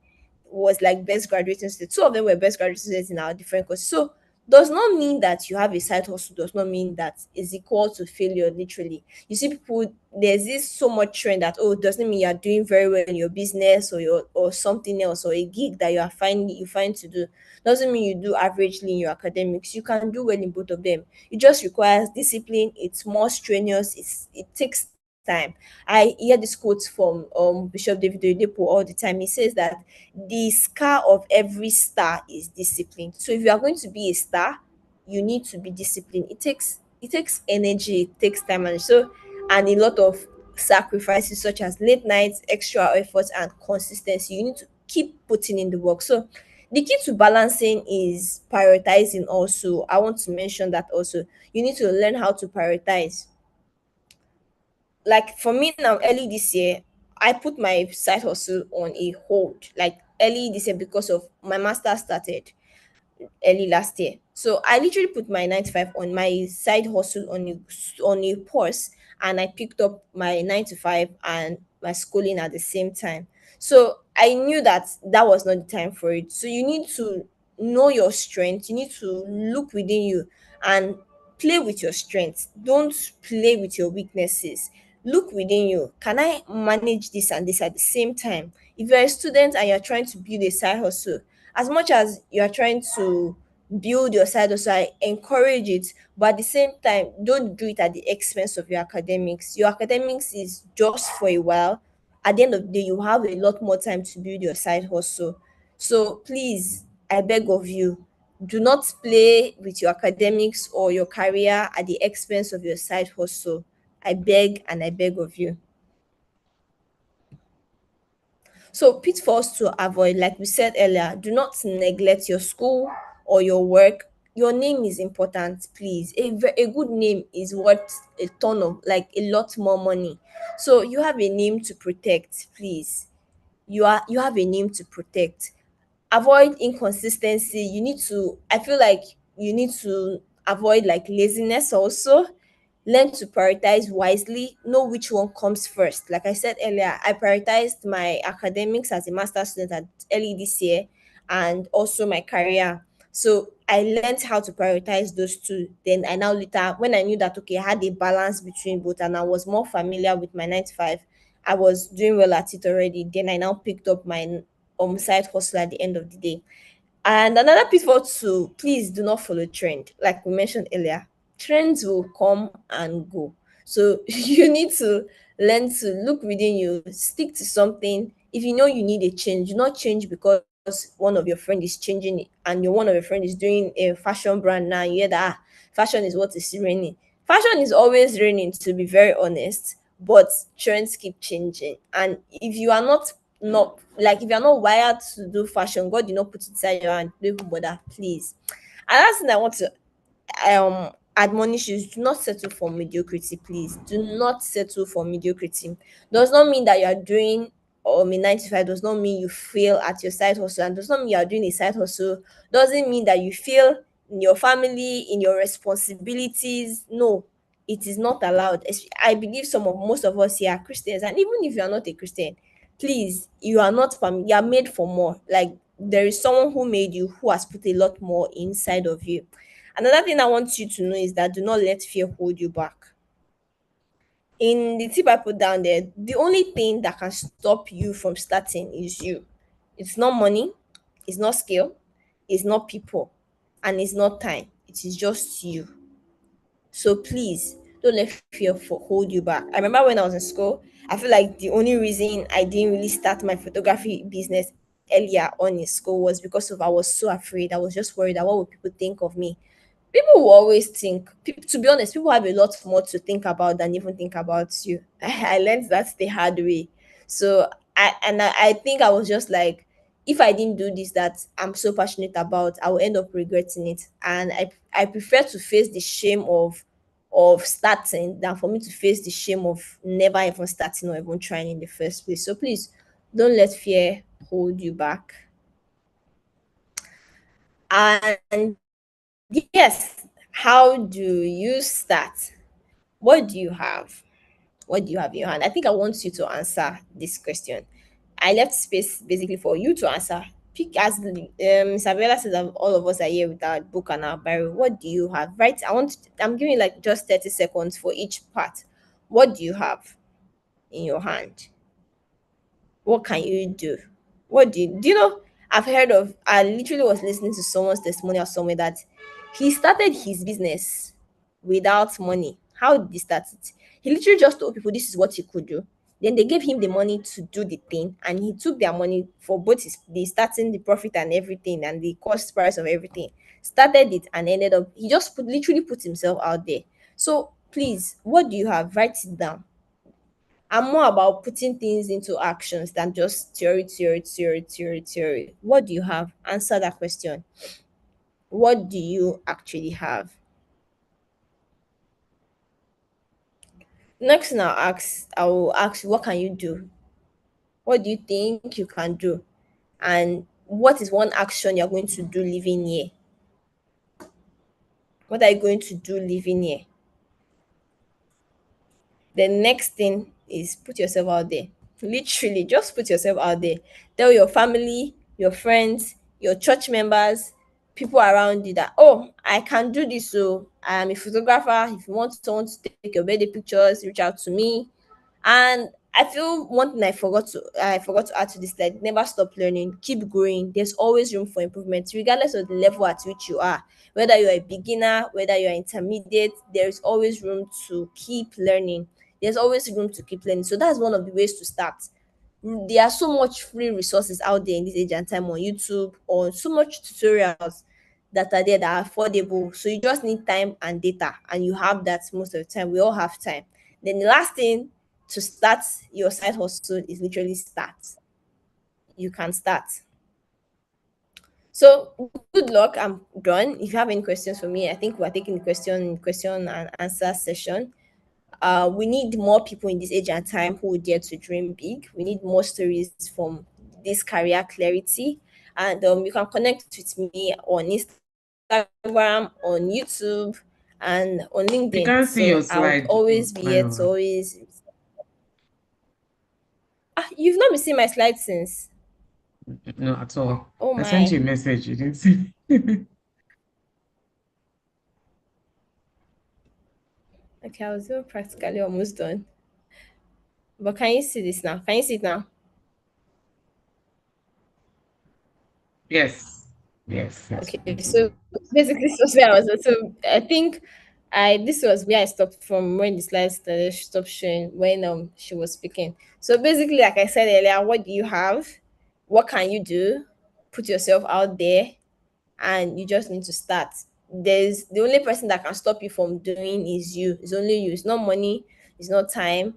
was like best graduating students. Two of them were best graduating students in our different courses. So does not mean that you have a side hustle, does not mean that is equal to failure, literally. You see people, there's this so much trend that oh, it doesn't mean you're doing very well in your business or your or something else or a gig that you find to do. Doesn't mean you do averagely in your academics. You can do well in both of them. It just requires discipline, it's more strenuous, it takes time. I hear this quote from Bishop David Oyedepo all the time. He says that the scar of every star is discipline. So if you are going to be a star, you need to be disciplined. It takes energy, it takes time, and a lot of sacrifices such as late nights, extra efforts, and consistency. You need to keep putting in the work. So the key to balancing is prioritizing also. I want to mention that also. You need to learn how to prioritize. Like for me now, early this year, I put my side hustle on a hold. Like early this year because of my master started early last year. So I literally put my 9 to 5 on my side hustle on a pause, and I picked up my 9 to 5 and my schooling at the same time. So I knew that that was not the time for it. So you need to know your strength. You need to look within you and play with your strengths. Don't play with your weaknesses. Look within you. Can I manage this and this at the same time? If you're a student and you're trying to build a side hustle, as much as you're trying to build your side hustle, I encourage it, but at the same time, don't do it at the expense of your academics. Your academics is just for a while. At the end of the day, you have a lot more time to build your side hustle. So please, I beg of you, do not play with your academics or your career at the expense of your side hustle. I beg and I beg of you. So pitfalls to avoid, like we said earlier, do not neglect your school or your work. Your name is important, please. A good name is worth a ton of, like a lot more money. So you have a name to protect, please. You have a name to protect. Avoid inconsistency. I feel like you need to avoid like laziness also. Learn to prioritize wisely, know which one comes first. Like I said earlier, I prioritized my academics as a master student at early this year and also my career. So I learned how to prioritize those two. Then I now later, when I knew that okay, I had a balance between both and I was more familiar with my 9 to 5, I was doing well at it already. Then I now picked up my side hustle at the end of the day. And another pitfall to please do not follow trend. Like we mentioned earlier, trends will come and go. So you need to learn to look within you, stick to something. If you know you need a change, do not change because one of your friend is changing it and your one of your friend is doing a fashion brand now. You hear that fashion is what is raining. Fashion is always raining, to be very honest, but trends keep changing. And if you are not like if you're not wired to do fashion, God did not put it inside your hand, don't even bother, please. And that's thing I want to admonish you is do not settle for mediocrity, please. Do not settle for mediocrity. Does not mean that you are doing a 9 to 5, does not mean you fail at your side hustle, and does not mean you are doing a side hustle, doesn't mean that you fail in your family, in your responsibilities. No, it is not allowed. I believe most of us here are Christians, and even if you are not a Christian, please, you are not you are made for more. Like, there is someone who made you, who has put a lot more inside of you. Another thing I want you to know is that do not let fear hold you back. In the tip I put down there, the only thing that can stop you from starting is you. It's not money, it's not skill, it's not people, and it's not time. It is just you. So please don't let fear hold you back. I remember when I was in school, I feel like the only reason I didn't really start my photography business earlier on in school was because of I was so afraid. I was just worried that what would people think of me. People will always think, to be honest, people have a lot more to think about than even think about you. I learned that the hard way. So I think I was just like, if I didn't do this that I'm so passionate about, I will end up regretting it. And I prefer to face the shame of starting than for me to face the shame of never even starting or even trying in the first place. So please don't let fear hold you back. And yes, how do you start? What do you have? What do you have in your hand? I think I want you to answer this question. I left space basically for you to answer. Pick as Isabella says that all of us are here with our book and our Bible. What do you have? Right? I'm giving like just 30 seconds for each part. What do you have in your hand? What can you do? Do you know? I've heard of, I literally was listening to someone's testimonial somewhere that he started his business without money. How did he start it? He literally just told people this is what he could do. Then they gave him the money to do the thing, and he took their money for both the starting, the profit, and everything, and the cost price of everything. Started it and ended up, he just literally put himself out there. So please, what do you have? Write it down. I'm more about putting things into actions than just theory. What do you have? Answer that question. What do you actually have? Next thing I will ask, what can you do? What do you think you can do? And what is one action you're going to do living here? What are you going to do living here? The next thing is put yourself out there. Literally, just put yourself out there. Tell your family, your friends, your church members, people around you that, oh, I can do this. So I am a photographer. If you want someone to take your birthday pictures, reach out to me. And I feel one thing I forgot to add to this, like, never stop learning, keep growing. There's always room for improvement, regardless of the level at which you are. Whether you're a beginner, whether you're intermediate, there is always room to keep learning. There's always room to keep learning. So that's one of the ways to start. There are so much free resources out there in this age and time on YouTube, or so much tutorials that are there that are affordable. So you just need time and data, and you have that most of the time. We all have time. Then the last thing to start your side hustle is literally start. You can start. So good luck. I'm done. If you have any questions for me, I think we're taking the question and answer session. We need more people in this age and time who dare to dream big. We need more stories from this career clarity. And you can connect with me on Instagram, on YouTube, and on You LinkedIn. can't see your So I would slide. always be here to always. You've not been seeing my slides since. No, at all. Oh I sent my. you a message. You didn't see. Okay, I was even practically almost done. But can you see this now? Can you see it now? Yes. Yes. Okay, so basically, this was where I was. So I think this was where I stopped from when the slides started stopped showing when she was speaking. So basically, like I said earlier, what do you have? What can you do? Put yourself out there, and you just need to start. There's the only person that can stop you from doing is you. It's only you. It's not money. It's not time.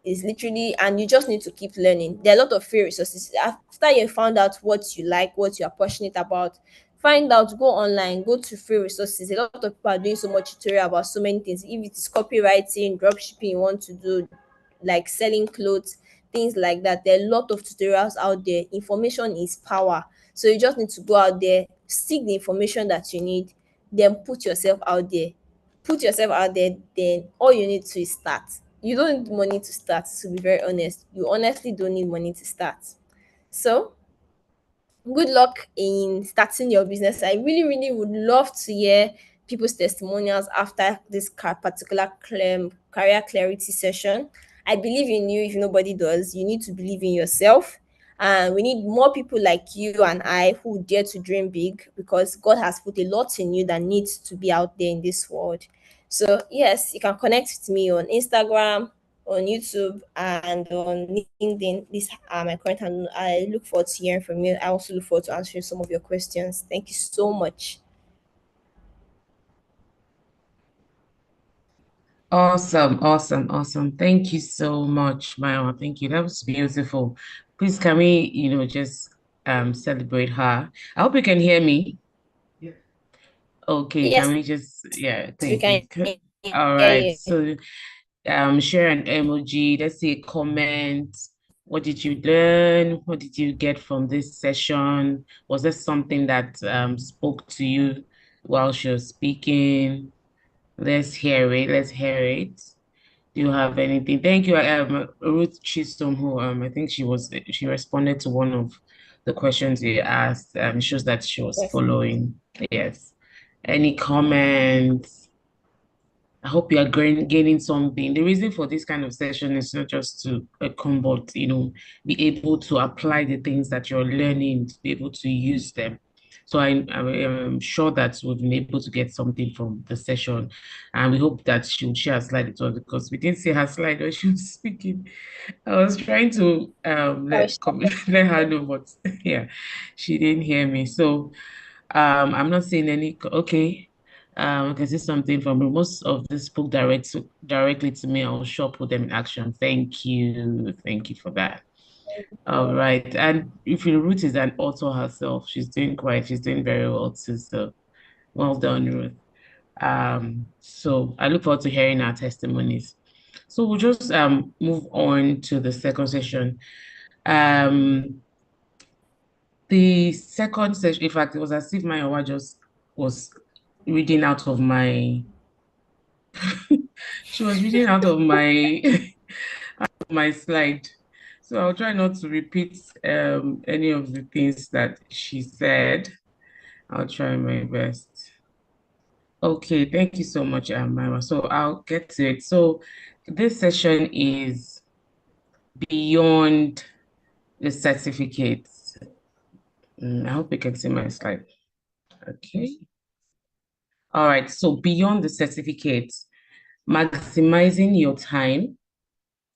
It's literally, and you just need to keep learning. There are a lot of free resources. After you found out what you like, what you are passionate about, find out, go online, go to free resources. A lot of people are doing so much tutorial about so many things. If it is copywriting, dropshipping, you want to do, like selling clothes, things like that. There are a lot of tutorials out there. Information is power. So you just need to go out there, seek the information that you need, then put yourself out there. Put yourself out there, then all you need to is start. you don't need money to start, to be very honest. You honestly don't need money to start. So good luck in starting your business. I really, really would love to hear people's testimonials after this particular career clarity session. I believe in you. If nobody does, you need to believe in yourself. And we need more people like you and I who dare to dream big, because God has put a lot in you that needs to be out there in this world. So, yes, you can connect with me on Instagram, on YouTube, and on LinkedIn. These are my current handle. I look forward to hearing from you. I also look forward to answering some of your questions. Thank you so much. Awesome, awesome, awesome. Thank you so much, Maya. Thank you. That was beautiful. Please, can we, just celebrate her? I hope you can hear me. Okay, can Yes, we just, yeah, we thank can you. hear All right. you. So, share an emoji. Let's say comment. What did you learn? What did you get from this session? Was there something that spoke to you while she was speaking? Let's hear it. Let's hear it. Do you have anything? Thank you, Ruth Chisholm, who I think she responded to one of the questions you asked. Shows that she was Yes. following. Yes. Any comments? I hope you are gaining something. The reason for this kind of session is not just to but be able to apply the things that you're learning, to be able to use them. So I am sure that we've been able to get something from the session, and we hope that she will share a slide as well, because we didn't see her slide when she was speaking. I was trying to let her know, but yeah, she didn't hear me. So I'm not seeing any. Okay. I can see something from most of this book directly to me. I'll sure put them in action. Thank you. Thank you for that. All right. And if you Ruth is an author herself, she's doing very well too. So well done, Ruth. So I look forward to hearing our testimonies. So we'll just move on to the second session. The second session, in fact, it was as if my Owa just was reading out of my she was reading out of my my slide. So I'll try not to repeat any of the things that she said. I'll try my best. Okay, thank you so much, Myra. So I'll get to it. So this session is beyond the certificates. I hope you can see my slide. Okay. All right. So beyond the certificates, maximizing your time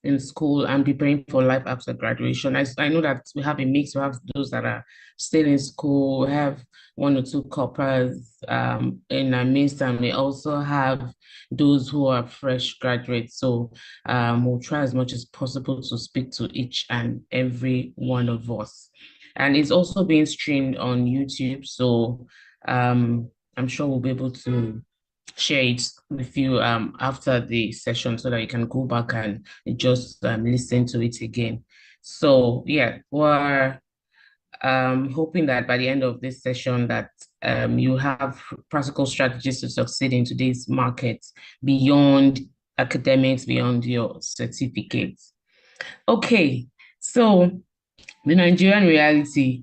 in school and preparing for life after graduation. I know that we have a mix. We have those that are still in school, we have one or two coppers in our midst, and we also have those who are fresh graduates. So we'll try as much as possible to speak to each and every one of us. And it's also being streamed on YouTube. So I'm sure we'll be able to share it with you after the session so that you can go back and just listen to it again. So yeah, we're hoping that by the end of this session that you have practical strategies to succeed in today's market beyond academics, beyond your certificates. Okay, so the Nigerian reality,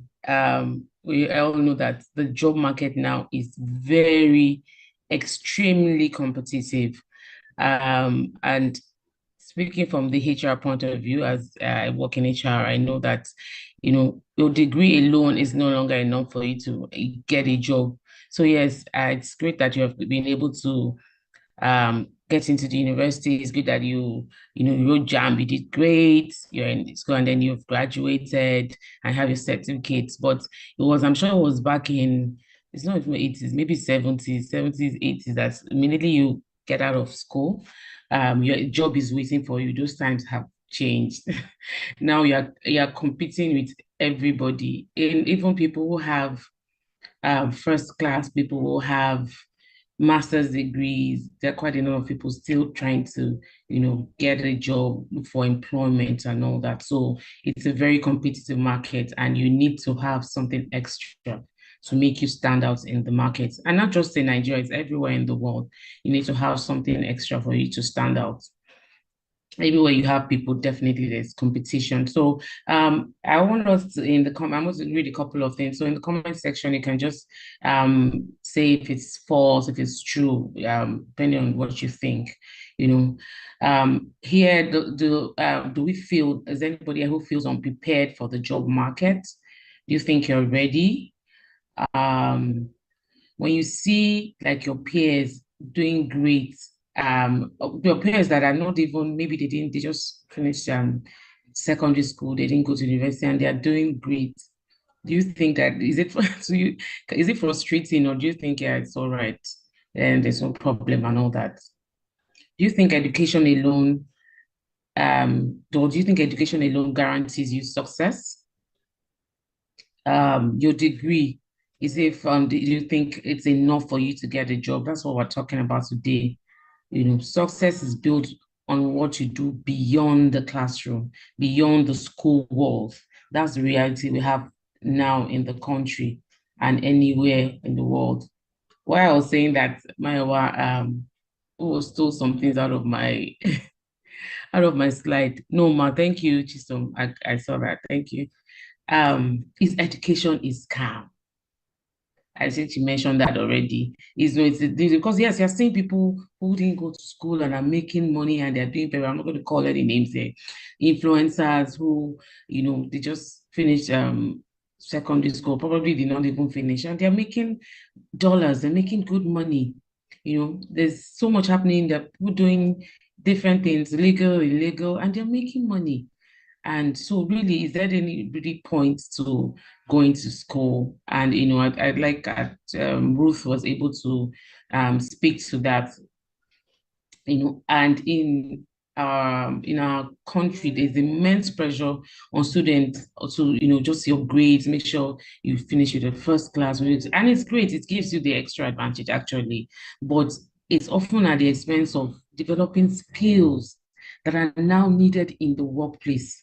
we all know that the job market now is very extremely competitive. And speaking from the HR point of view, as I work in HR, I know that, your degree alone is no longer enough for you to get a job. So yes, it's great that you have been able to get into the university. It's good that you wrote JAMB, you did great, you're in school, and then you've graduated and have your certificates. But I'm sure it was back in, it's not even 80s, maybe 70s, 80s, that immediately you get out of school, your job is waiting for you. Those times have changed. Now you're competing with everybody, and even people who have first class, people who have master's degrees. There are quite a number of people still trying to, get a job, look for employment and all that. So it's a very competitive market, and you need to have something extra to make you stand out in the market. And not just in Nigeria, it's everywhere in the world. You need to have something extra for you to stand out. everywhere you have people, definitely there's competition. So I want us to, in the comment, I want to read a couple of things. So in the comment section, you can just say if it's false, if it's true, depending on what you think. You know, here, do we feel, is anybody who feels unprepared for the job market? Do you think you're ready? When you see like your peers doing great, your peers that are not even, maybe they just finished secondary school, they didn't go to university and they are doing great. Do you think that is it frustrating, or do you think, yeah, it's all right and there's no problem and all that? Do you think education alone, or do you think education alone guarantees you success? Your degree, is it do you think it's enough for you to get a job? That's what we're talking about today. Success is built on what you do beyond the classroom, beyond the school walls. That's the reality we have now in the country and anywhere in the world. Why I was saying that, Maiwa stole some things out of my out of my slide. No, ma, thank you, Chisom. I saw that. Thank you. His education is calm. I think you mentioned that already. It's because yes, you're seeing people who didn't go to school and are making money and they're doing very. I'm not going to call any names there. Influencers who, they just finished secondary school, probably did not even finish, and they're making dollars, they're making good money. There's so much happening. They're people doing different things, legal, illegal, and they're making money. And so really, is there any really point to going to school? And, I'd like that Ruth was able to speak to that, and in our country, there's immense pressure on students to, just your grades, make sure you finish with the first class. And it's great, it gives you the extra advantage actually, but it's often at the expense of developing skills that are now needed in the workplace.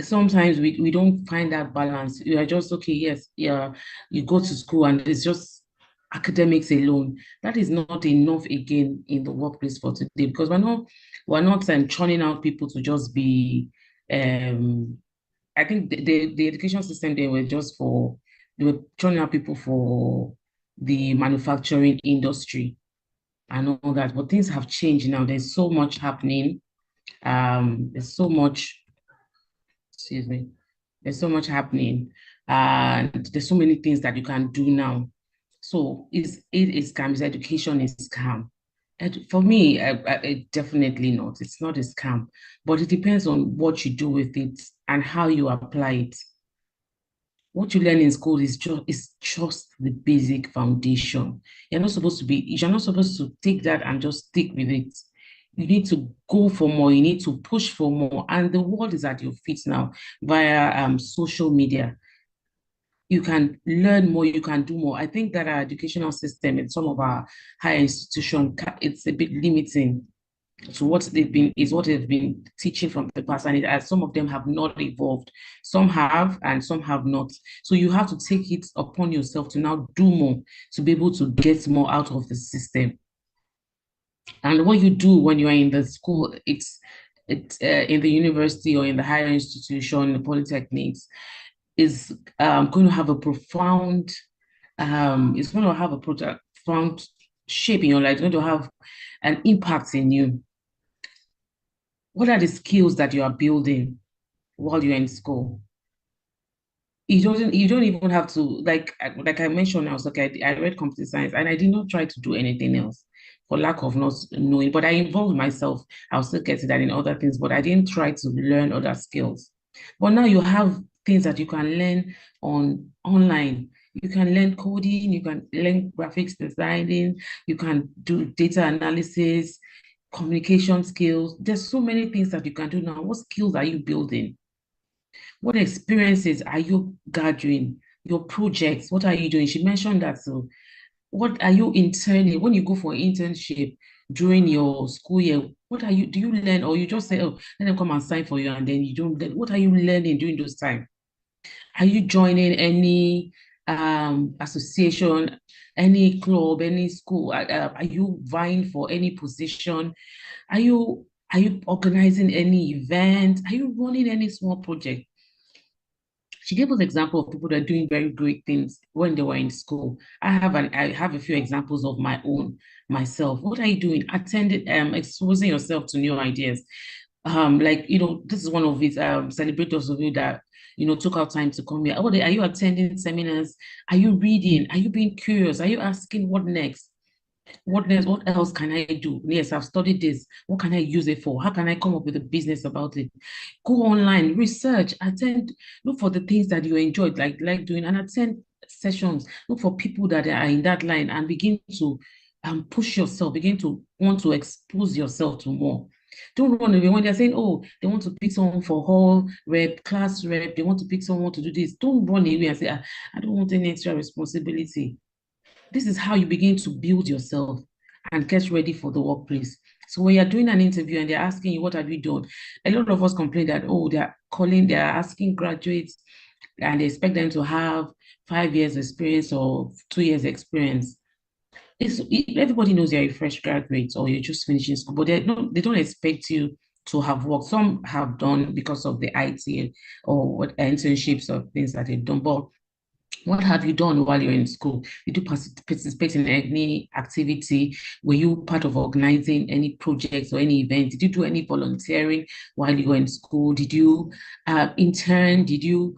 Sometimes we don't find that balance. You are just, okay, yes, yeah, you go to school and it's just academics alone. That is not enough again in the workplace for today, because we're not churning out people to just be I think the education system, they were churning out people for the manufacturing industry and all that. But things have changed now. There's so much happening. There's so much excuse me, there's so much happening, and there's so many things that you can do now. So it is scam, is education is scam? And for me, definitely not. It's not a scam, but it depends on what you do with it and how you apply it. What you learn in school is just the basic foundation. You're not supposed to take that and just stick with it. You need to go for more, you need to push for more. And the world is at your feet now via social media. You can learn more, you can do more. I think that our educational system in some of our higher institutions, it's a bit limiting to what they've been teaching from the past, and some of them have not evolved. Some have and some have not. So you have to take it upon yourself to now do more, to be able to get more out of the system. And what you do when you are in the school, it's in the university or in the higher institution, the polytechnics, is going to have a profound profound shape in your life. It's going to have an impact in you. What are the skills that you are building while you're in school? You don't even have to, like I mentioned, I was like, I read computer science and I did not try to do anything else for lack of not knowing, but I involved myself. I'll still get to that in other things, but I didn't try to learn other skills. But now you have things that you can learn online. You can learn coding, you can learn graphics designing, you can do data analysis, communication skills. There's so many things that you can do now. What skills are you building? What experiences are you gathering? Your projects, what are you doing? She mentioned that. So what are you interning when you go for internship during your school year? Do you learn, or you just say, oh, let them come and sign for you, and then you don't learn? What are you learning during those time? Are you joining any association, any club, any school? Are you vying for any position? Are you organizing any event? Are you running any small project? She gave us example of people that are doing very great things when they were in school. I have a few examples of my own myself. What are you doing? Attending, exposing yourself to new ideas. Like, this is one of it. Celebrate those of you that took out time to come here. Are you attending seminars? Are you reading? Are you being curious? Are you asking what next? What next? What else can I do? Yes, I've studied this. What can I use it for? How can I come up with a business about it? Go online, research, attend, look for the things that you enjoyed, like doing, and attend sessions. Look for people that are in that line and begin to push yourself, begin to want to expose yourself to more. Don't run away when they're saying, oh, they want to pick someone for hall rep, class rep, they want to pick someone to do this. Don't run away and say, I don't want any extra responsibility. This is how you begin to build yourself and get ready for the workplace. So when you're doing an interview and they're asking you, what have you done? A lot of us complain that, oh, they're asking graduates and they expect them to have 5 years experience or 2 years experience. Everybody knows you're a fresh graduate or you're just finishing school, but they don't expect you to have worked. Some have done because of the IT or what internships or things that they've done, but what have you done while you're in school? Did you participate in any activity? Were you part of organizing any projects or any event? Did you do any volunteering while you were in school? Did you intern? Did you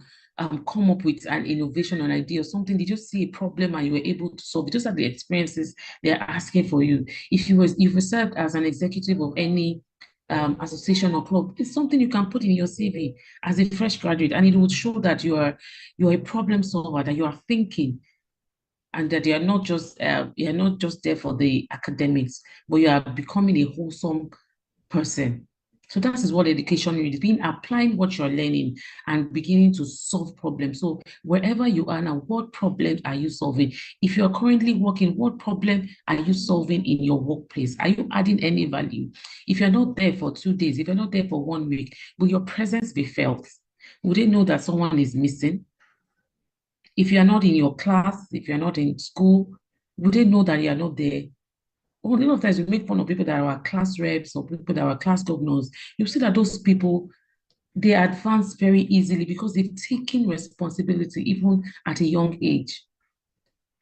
come up with an innovation or an idea or something? Did you see a problem and you were able to solve it? Those are the experiences they're asking for you. If you served as an executive of any association or club, it's something you can put in your CV as a fresh graduate, and it will show that you're a problem solver, that you are thinking, and that you're not just there for the academics, but you are becoming a wholesome person. So that is what education is, being applying what you're learning and beginning to solve problems. So wherever you are now, what problems are you solving? If you're currently working, what problem are you solving in your workplace? Are you adding any value? If you're not there for 2 days, if you're not there for 1 week, will your presence be felt? Would they know that someone is missing? If you're not in your class, if you're not in school, would they know that you're not there? A lot of times we make fun of people that are class reps or people that are class governors. You see that those people, they advance very easily because they've taken responsibility even at a young age.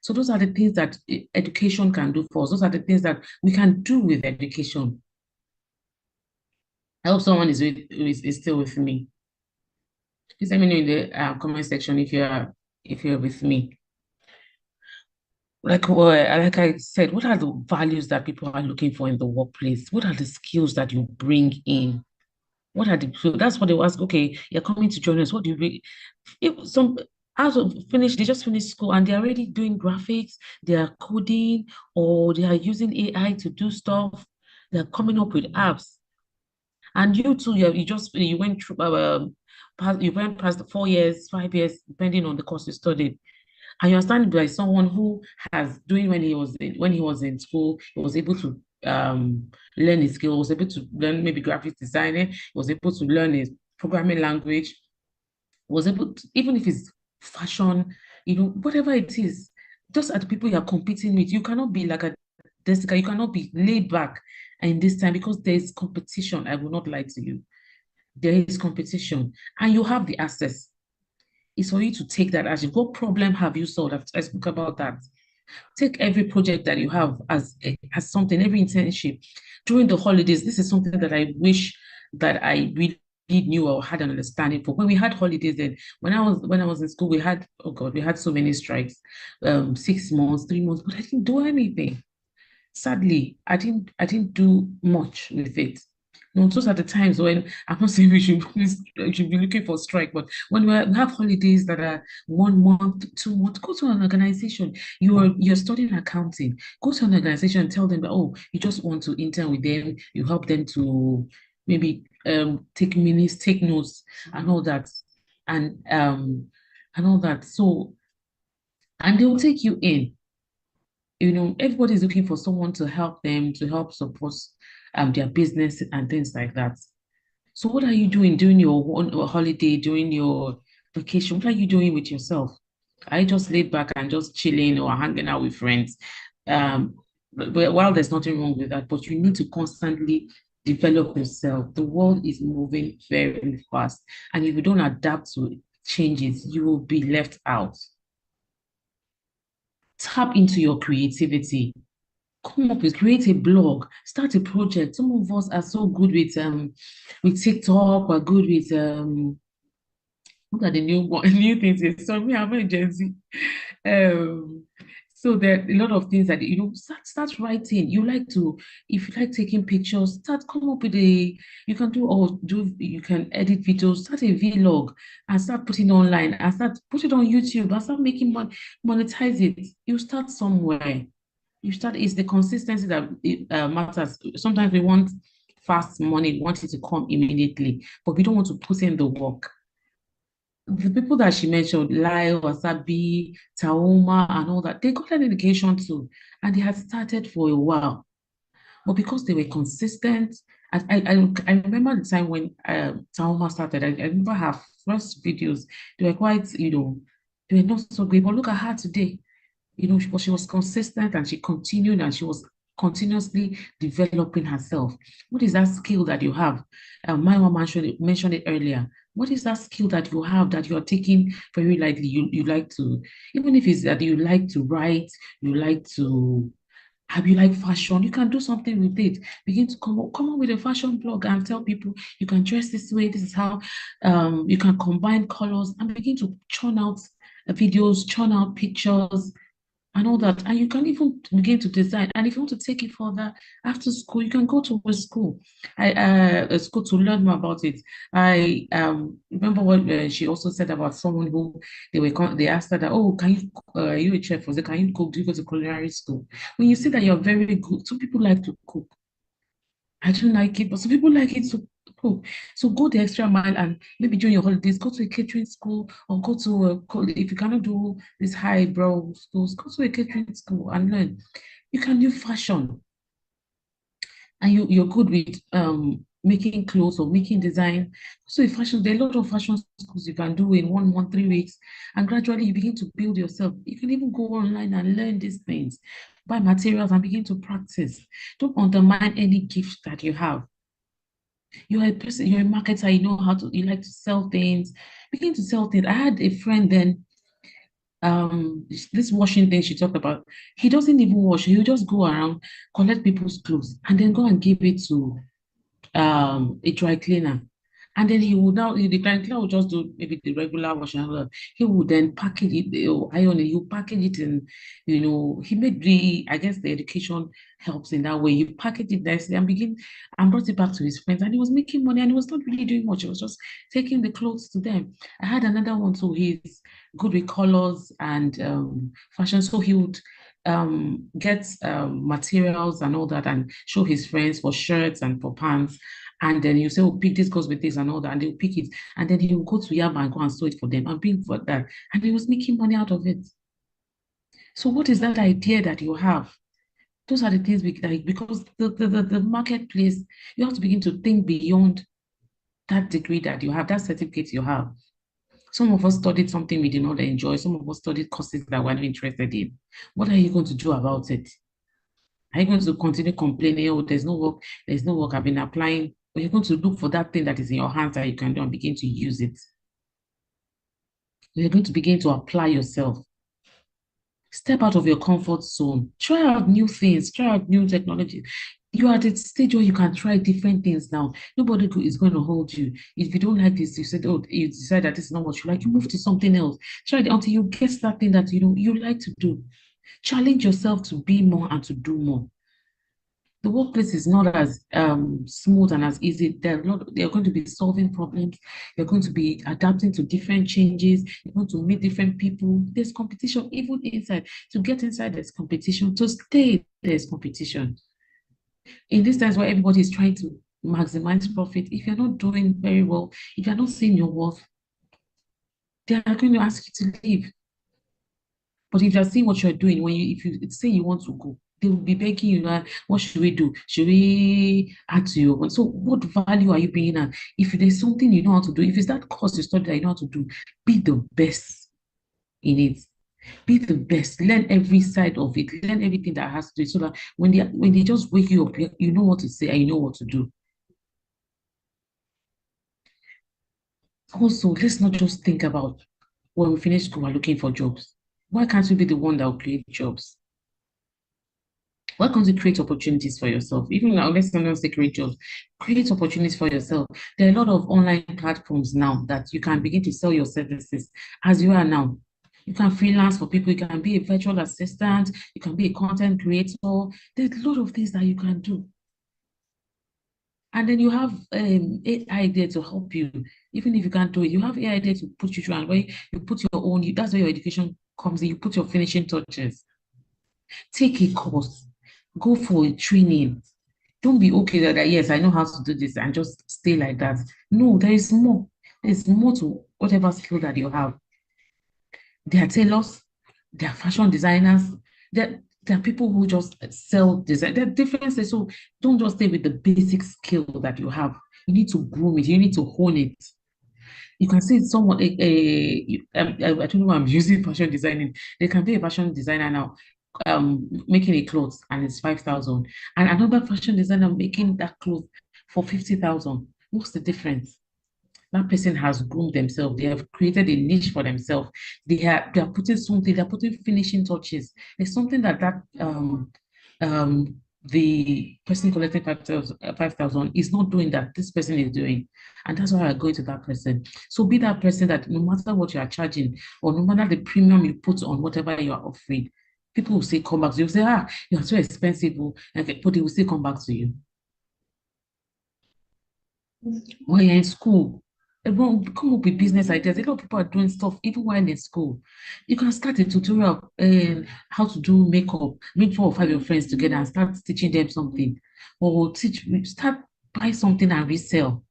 So those are the things that education can do for us. Those are the things that we can do with education. I hope someone is still with me. Please let me know in the comment section if you're with me. Like I said, what are the values that people are looking for in the workplace? What are the skills that you bring in? So that's what they will ask. Okay, you're coming to join us. What do you if some they just finished school and they're already doing graphics, they are coding, or they are using AI to do stuff, they're coming up with apps. And you too, you went through you went past the 4 years, 5 years, depending on the course you studied. And you're standing by someone who has doing when he was in school, he was able to learn his skill, was able to learn maybe graphic designing, was able to learn his programming language, was able to, even if it's fashion, whatever it is, those are the people you're competing with. You cannot be like a Jessica, you cannot be laid back in this time because there is competition. I will not lie to you. There is competition, and you have the access. It's for you to take that action. What problem have you solved? I spoke about that. Take every project that you have as something, every internship. During the holidays, this is something that I wish that I really knew or had an understanding for. When we had holidays, then when I was in school, we had, oh God, we had so many strikes, 6 months, 3 months, but I didn't do anything. Sadly, I didn't do much with it. No, those are the times when I'm not saying we should be looking for strike, but when we have holidays that are 1 month, 2 months, go to an organization. You're studying accounting. Go to an organization and tell them that, oh, you just want to intern with them. You help them to maybe take minutes, take notes, and all that, and all that. So, and they will take you in. Everybody's looking for someone to help them, to help support their business and things like that. So what are you doing during your holiday, during your vacation? What are you doing with yourself? I just laid back and just chilling or hanging out with friends. But while there's nothing wrong with that, but you need to constantly develop yourself. The world is moving very fast, and if you don't adapt to changes, you will be left out. Tap into your creativity. Come up with, create a blog, start a project. Some of us are so good with TikTok, we're good with what are the new things? So me, I'm a Gen Z. Um, so there are a lot of things that start writing. If you like taking pictures, come up with you can edit videos, start a vlog and start putting online and start put it on YouTube and start making money, monetize it. You start somewhere. It's the consistency that matters. Sometimes we want fast money, we want it to come immediately, but we don't want to put in the work. The people that she mentioned, Lai, Wasabi, Taoma, and all that, they got an education too, and they had started for a while. But because they were consistent, I remember the time when Taoma started, I remember her first videos, they were quite, they were not so great, but look at her today. But she was consistent and she continued and she was continuously developing herself. What is that skill that you have? My mom mentioned it earlier. What is that skill that you have that you are taking very lightly? You like to, even if it's that you like to write, you like to you like fashion, you can do something with it. Begin to come up with a fashion blog and tell people you can dress this way. This is how you can combine colors and begin to churn out videos, churn out pictures, and all that. And you can even begin to design. And if you want to take it further after school, you can go to a school to learn more about it. I remember what she also said about someone who they asked her that, oh, can you are you a chef? Was it, can you cook? Do you go to culinary school? When you see that you're very good, some people like to cook. I don't like it, but some people like it to cook. So go the extra mile and maybe during your holidays, go to a catering school or go to if you cannot do this highbrow schools, go to a catering school and learn. You can do fashion, and you're good with making clothes or making design. So there are a lot of fashion schools you can do in 1 month, 3 weeks, and gradually you begin to build yourself. You can even go online and learn these things, buy materials and begin to practice. Don't undermine any gift that you have. You're a person, you're a marketer, you like to sell things, begin to sell things. I had a friend then, this washing thing she talked about, he doesn't even wash, he'll just go around, collect people's clothes, and then go and give it to a dry cleaner. And then the dry cleaner will just do maybe the regular washing. He would then package it, or iron it, he'll package it in, he made I guess the education helps in that way. You package it nicely and brought it back to his friends, and he was making money and he was not really doing much. He was just taking the clothes to them. I had another one, so he's good with colors and fashion. So he would get materials and all that and show his friends for shirts and for pants. And then you say, oh, pick this goes with this and all that, and they'll pick it. And then he will go to Yaba and go and sew it for them and bring for that. And he was making money out of it. So what is that idea that you have? Those are the things because the marketplace, you have to begin to think beyond that degree that you have, that certificate you have. Some of us studied something we did not enjoy. Some of us studied courses that we're not interested in. What are you going to do about it? Are you going to continue complaining, oh, there's no work, I've been applying? Or you're going to look for that thing that is in your hands that you can do and begin to use it? You're going to begin to apply yourself. Step out of your comfort zone. Try out new things. Try out new technology. You are at a stage where you can try different things now. Nobody is going to hold you. If you don't like this, you said, oh, you decide that this is not what you like, you move to something else. Try it until you get that thing that you like to do. Challenge yourself to be more and to do more. The workplace is not as smooth and as easy. They're going to be solving problems. You're going to be adapting to different changes. You're going to meet different people. There's competition even inside. To get inside, there's competition. To stay, there's competition. In this times where everybody is trying to maximize profit, if you're not doing very well, if you're not seeing your worth, they are going to ask you to leave. But if you're seeing what you're doing, if you say you want to go, they will be begging you, what should we do? Should we add to your? So what value are you bringing at? If there's something you know how to do, if it's that course you study that you know how to do, be the best in it. Be the best. Learn every side of it. Learn everything that has to do it, so that when they just wake you up, you know what to say and you know what to do. Also, let's not just think about when we finish school, we're looking for jobs. Why can't you be the one that will create jobs? Why can't you create opportunities for yourself? Even now, let's not say create jobs, create opportunities for yourself. There are a lot of online platforms now that you can begin to sell your services as you are now. You can freelance for people, you can be a virtual assistant, you can be a content creator. There's a lot of things that you can do. And then you have AI there to help you. Even if you can't do it, you have AI there to put you through, and where you put your own, that's where your education comes in. You put your finishing touches. Take a course, go for a training. Don't be okay that yes, I know how to do this and just stay like that. No, there is more. There's more to whatever skill that you have. There are tailors, there are fashion designers, there are people who just sell design. There are differences. So don't just stay with the basic skill that you have. You need to groom it, you need to hone it. You can see someone, I don't know why I'm using fashion designing. There can be a fashion designer now making a clothes and it's 5,000, and another fashion designer making that clothes for 50,000. What's the difference? That person has groomed themselves. They have created a niche for themselves. They are putting something. They're putting finishing touches. It's something that the person collecting 5,000 is not doing, that this person is doing, and that's why I go to that person. So be that person that no matter what you are charging or no matter the premium you put on whatever you are offering, people will say come back. You'll say, you are so expensive, but they will still come back to you. When you're in school, everyone come up with business ideas. A lot of people are doing stuff even while in school. You can start a tutorial how to do makeup, bring 4 or 5 of your friends together and start teaching them something. Or start buy something and resell.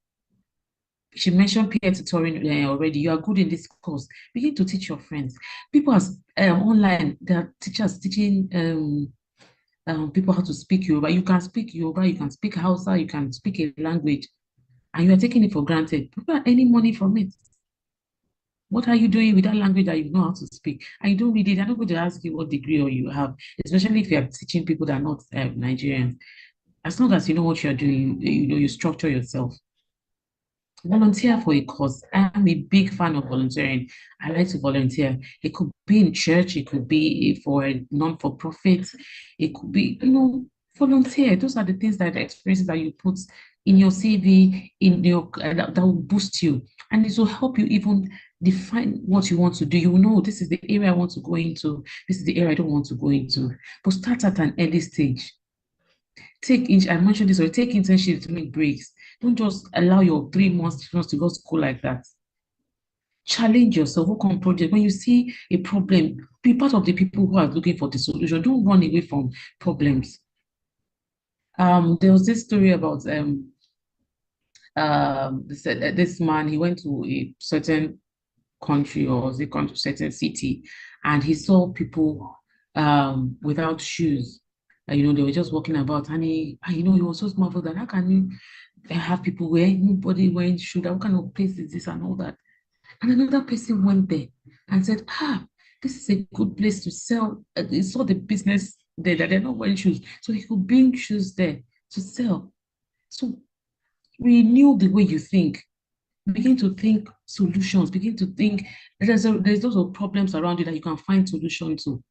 She mentioned peer tutoring already. You are good in this course. Begin to teach your friends. People are online, there are teachers teaching people how to speak Yoruba. You can speak Yoruba, you can speak Hausa, you can speak a language, and you are taking it for granted. People are earning money from it. What are you doing with that language that you know how to speak? And you don't read it. They're not going to ask you what degree or you have, especially if you're teaching people that are not Nigerians. As long as you know what you're doing, you know, you structure yourself. Volunteer for a cause. I'm a big fan of volunteering. I like to volunteer. It could be in church, it could be for a non-for-profit, it could be, volunteer. Those are the things that the experiences that you put in your CV, in your that will boost you, and it will help you even define what you want to do. You know, this is the area I want to go into. This is the area I don't want to go into. But start at an early stage. I mentioned this, or take internships to make breaks. Don't just allow your 3 months to go to school like that. Challenge yourself, work on project. When you see a problem, be part of the people who are looking for the solution. Don't run away from problems. There was this story about this man. He went to a certain country, or was it country, certain city, and he saw people without shoes. They were just walking about, and he was so marveled that how can you have people wearing, nobody wearing shoes? What kind of place is this and all that? And another person went there and said, this is a good place to sell. He saw the business there that they're not wearing shoes, so he could bring shoes there to sell. So renew the way you think. Begin to think solutions. Begin to think there's lots of problems around you that you can find solution to.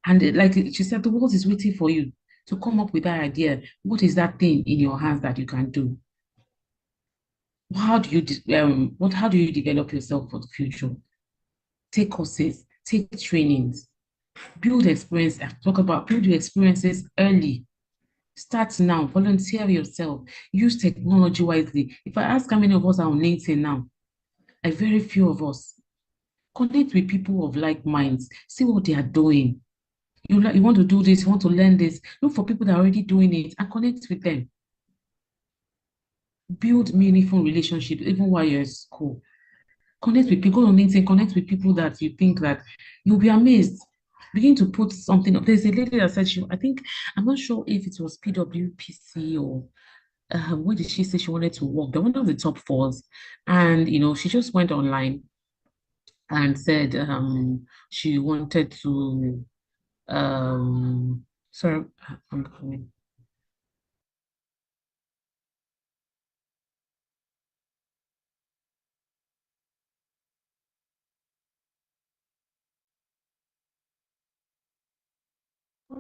And like she said, the world is waiting for you to come up with that idea. What is that thing in your hands that you can do? How do you develop yourself for the future? Take courses, take trainings, build experience. Build your experiences early. Start now, volunteer yourself, use technology wisely. If I ask how many of us are on LinkedIn now, a very few of us. Connect with people of like minds, see what they are doing. You want to do this, you want to learn this, look for people that are already doing it and connect with them. Build meaningful relationships even while you're in school. Connect with people on LinkedIn, connect with people that you think that you'll be amazed. Begin to put something up. There's a lady that said I'm not sure if it was PWPC or what did she say she wanted to work? They're one of the top 4s. And she just went online and said she wanted to sorry, I'm coming.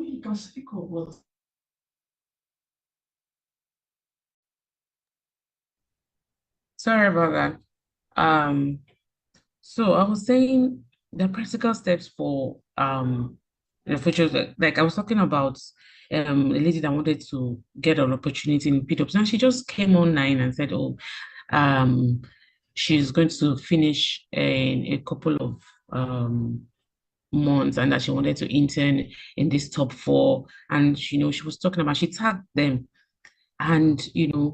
You can speak of what? Sorry about that. So I was saying the practical steps for the future, like I was talking about a lady that wanted to get an opportunity in PWs, and she just came online and said, "Oh, um, she's going to finish in a couple of months, and that she wanted to intern in this top four." And she was talking about, she tagged them, and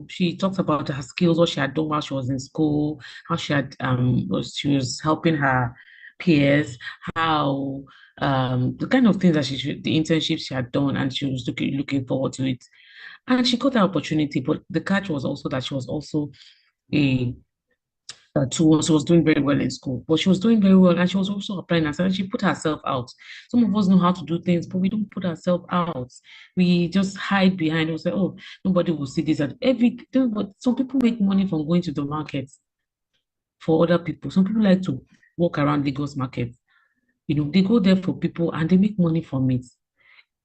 she talked about her skills, what she had done while she was in school, how she was helping her peers, how the kind of things that the internships she had done, and she was looking forward to it. And she got that opportunity, but the catch was also that she was also a tool. She was doing very well in school, but she was doing very well, and she was also applying herself, and she put herself out. Some of us know how to do things, but we don't put ourselves out. We just hide behind. We say, "Oh, nobody will see this." And everything, but some people make money from going to the market for other people. Some people like to walk around Lagos market. They go there for people, and they make money from it.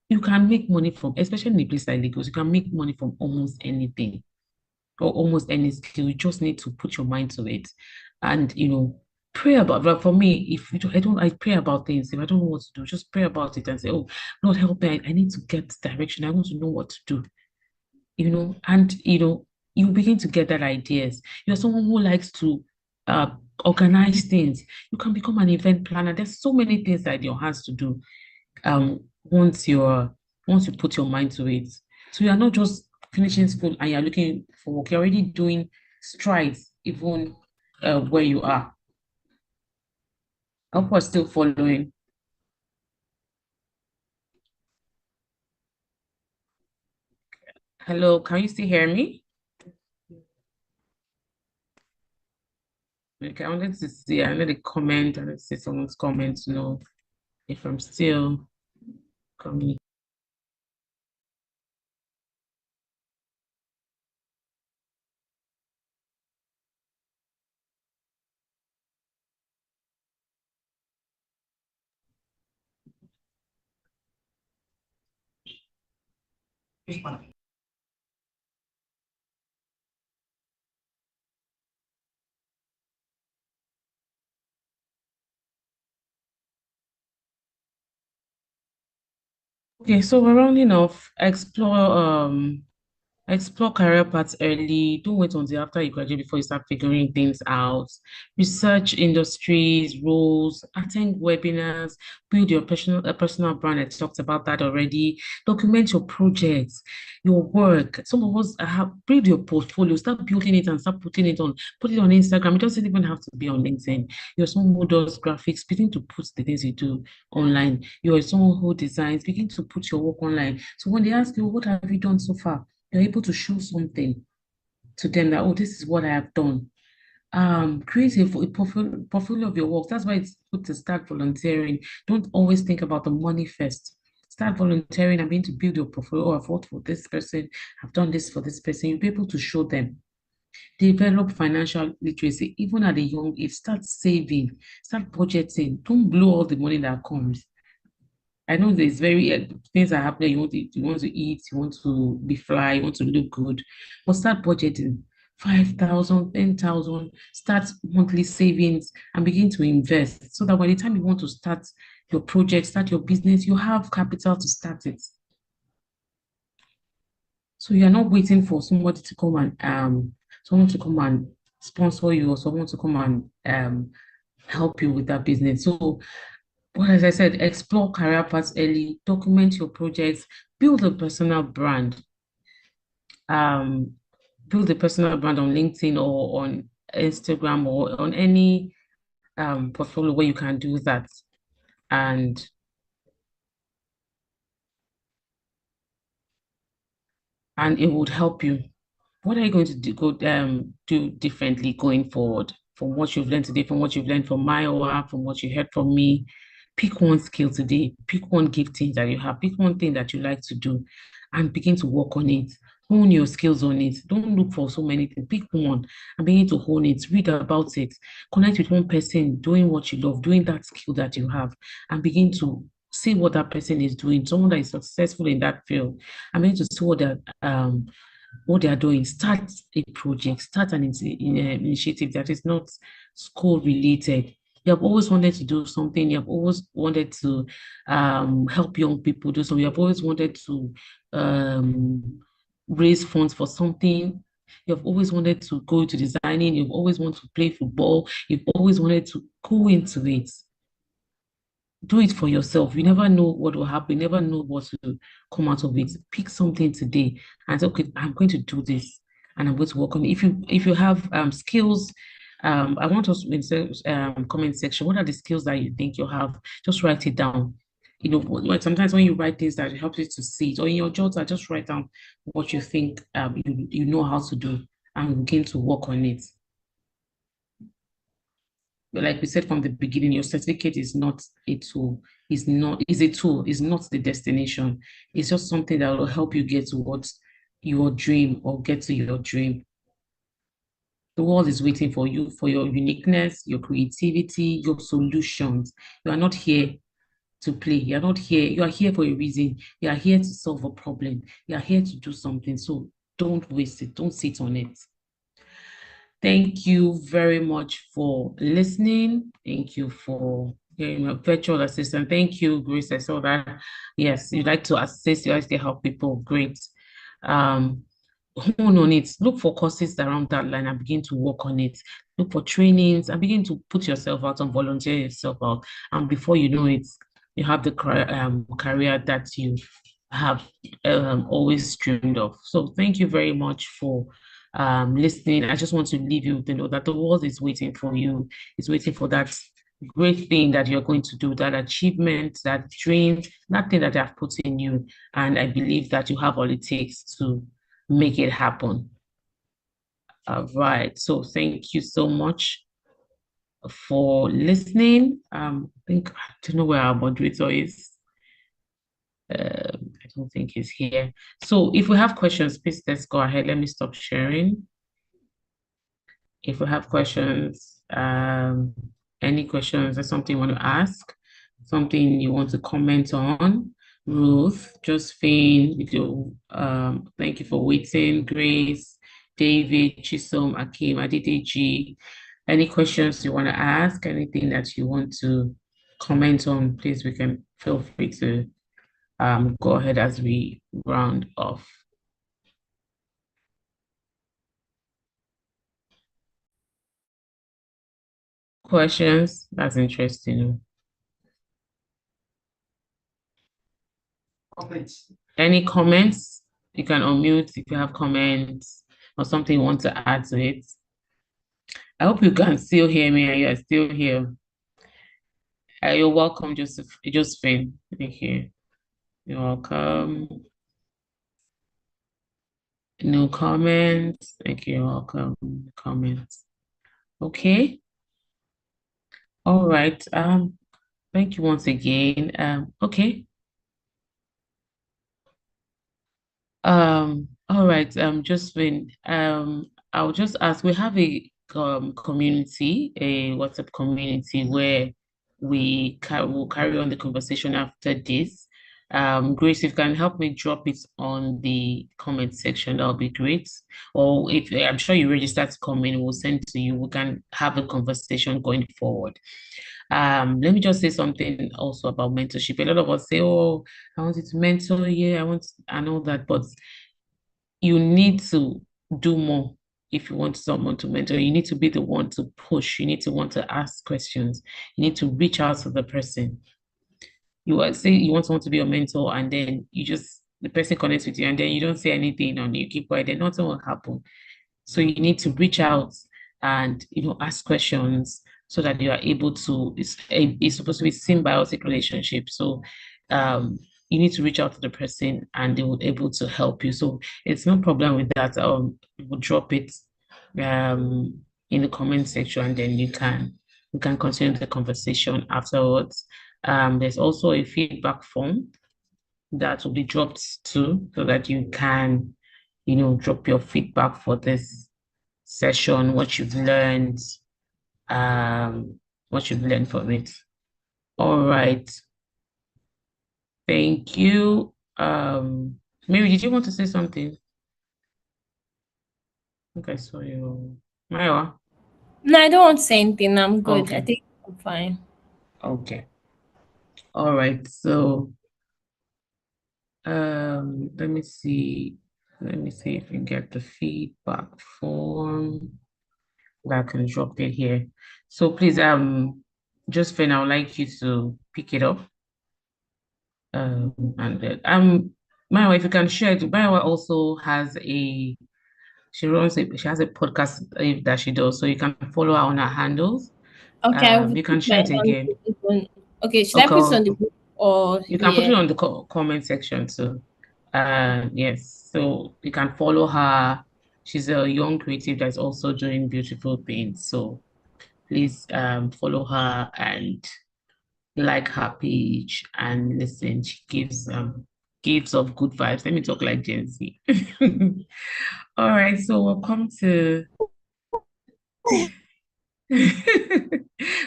You can make money from, especially in a place like Lagos, you can make money from almost anything or almost any skill. You just need to put your mind to it, and pray about. But for me, if you don't, I pray about things. If I don't know what to do, just pray about it and say, "Oh, Lord, help me! I need to get direction. I want to know what to do." And you begin to get that ideas. You're someone who likes to uh organize things. You can become an event planner. There's so many things that your hands to do. Um, once you put your mind to it. So you're not just finishing school and you're looking for work. You're already doing strides even where you are. I hope we're still following. Hello, can you still hear me? Okay, I wanted to see, I wanted to comment, I wanted to see someone's comment to know if I'm still coming. Okay, so we're rounding off. Explore career paths early. Don't wait until after you graduate before you start figuring things out. Research industries, roles, attend webinars, build your personal brand. I talked about that already. Document your projects, your work. Some of us have build your portfolio, start building it and start put it on Instagram. It doesn't even have to be on LinkedIn. You're someone who does graphics, begin to put the things you do online. You're someone who designs, begin to put your work online. So when they ask you, what have you done so far? You're able to show something to them that, oh, this is what I have done. Create a portfolio of your work. That's why it's good to start volunteering. Don't always think about the money first. Start volunteering and begin to build your portfolio. Oh, I've worked for this person, I've done this for this person. You'll be able to show them. Develop financial literacy, even at a young age. Start saving, start budgeting. Don't blow all the money that comes. I know there's things are happening. You want to eat, you want to be fly, you want to look good, but start budgeting 5,000, 10,000. Start monthly savings and begin to invest so that by the time you want to start your project, start your business, you have capital to start it. So you're not waiting for someone to come and sponsor you, or someone to come and help you with that business. So, but as I said, explore career paths early, document your projects, build a personal brand. Um, build a personal brand on LinkedIn or on Instagram or on any portfolio where you can do that. And it would help you. What are you going to do differently going forward? from what you've learned today, from what you've learned from Maiwa, from what you heard from me. Pick one skill today, pick one gifting that you have, pick one thing that you like to do, and begin to work on it. Hone your skills on it. Don't look for so many things. Pick one and begin to hone it. Read about it. Connect with one person doing what you love, doing that skill that you have, and begin to see what that person is doing. Someone that is successful in that field. I'm going to see what they are doing. Start a project. Start an initiative that is not school related. You have always wanted to do something. You have always wanted to help young people do something. You have always wanted to raise funds for something. You've always wanted to go into designing. You've always wanted to play football. You've always wanted to go into it. Do it for yourself. You never know what will happen. You never know what will come out of it. Pick something today and say, okay, I'm going to do this and I'm going to work on it. If you have skills, I want us in the comment section, what are the skills that you think you have? Just write it down. You know, sometimes when you write things that helps you to see it, or in your journal, just write down what you think you know how to do and begin to work on it. But like we said from the beginning, your certificate is not a tool. Is a tool, is not the destination. It's just something that will help you get to what your dream or get to your dream. The world is waiting for you, for your uniqueness, your creativity, your solutions. You are not here to play. You're not here. You are here for a reason. You are here to solve a problem. You are here to do something. So don't waste it. Don't sit on it. Thank you very much for listening. Thank you for being a virtual assistant. Thank you, Grace. I saw that. Yes, you'd like to assist, you like to help people. Great. Hone on it. Look for courses around that line and begin to work on it. Look for trainings and begin to put yourself out and volunteer yourself out. And before you know it, you have the career that you have always dreamed of. So thank you very much for listening. I just want to leave you to know that the world is waiting for you. It's waiting for that great thing that you're going to do, that achievement, that dream, that thing that they have put in you. And I believe that you have all it takes to make it happen. All right. So thank you so much for listening. I don't know where our moderator is. I don't think he's here. So if we have questions, please let's go ahead. Let me stop sharing. If we have questions, any questions or something you want to ask, something you want to comment on, Ruth, Josephine, thank you for waiting, Grace, David, Chisom, Akim, Adideji, any questions you want to ask, anything that you want to comment on, please, we can feel free to go ahead as we round off. Questions? That's interesting. Comments. Any comments? You can unmute if you have comments or something you want to add to it. I hope you can still hear me and you are still here. You're welcome, Josephine. Thank you. You're welcome. No comments. Thank you. You're welcome. Comments. Okay. All right. Thank you once again. Okay. All right. Josephine, I'll just ask, we have a community, a WhatsApp community where we'll carry on the conversation after this. Grace, if you can help me drop it on the comment section, that'll be great. Or if I'm sure you registered to come in, we'll send to you. We can have a conversation going forward. Let me just say something also about mentorship. A lot of us say, oh, I wanted to mentor, yeah, I know that, but you need to do more. If you want someone to mentor, you need to be the one to push. You need to want to ask questions. You need to reach out to the person. You say you want someone to be your mentor, and then the person connects with you, and then you don't say anything, and you keep quiet, then nothing will happen. So you need to reach out and ask questions so that you are able to. It's supposed to be a symbiotic relationship. So you need to reach out to the person, and they will be able to help you. So it's no problem with that. We'll drop it in the comment section, and then we can continue the conversation afterwards. There's also a feedback form that will be dropped too, so that you can, drop your feedback for this session, what you've learned, from it. All right. Thank you. Mary, did you want to say something? Okay, so you, Maya. No, I don't want to say anything. I'm good. Okay. I think I'm fine. Okay. All right. So, let me see. Let me see if we get the feedback form that I can drop it here. So please, Josephine, I would like you to pick it up. And then, Maya, if you can share it, Maya also has she has a podcast that she does, so you can follow her on her handles. Okay, I will You can put share my it again. Okay, should I put it on the Okay, group or you can put it here? on the comment section too. Yes, so you can follow her. She's a young creative that's also doing beautiful things. So please follow her and like her page and listen. She gives of good vibes. Let me talk like Gen Z. All right, so we'll come to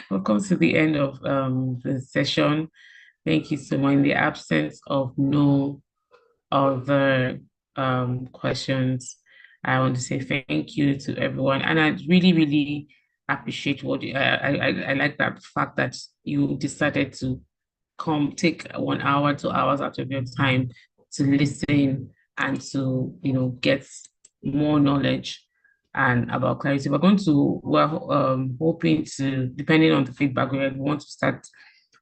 welcome to the end of the session. Thank you so much. In the absence of no other questions, I want to say thank you to everyone, and I really, really appreciate what I like that fact that you decided to come take 1 hour, 2 hours out of your time to listen and to get more knowledge and about clarity. We're hoping to, depending on the feedback, we want to start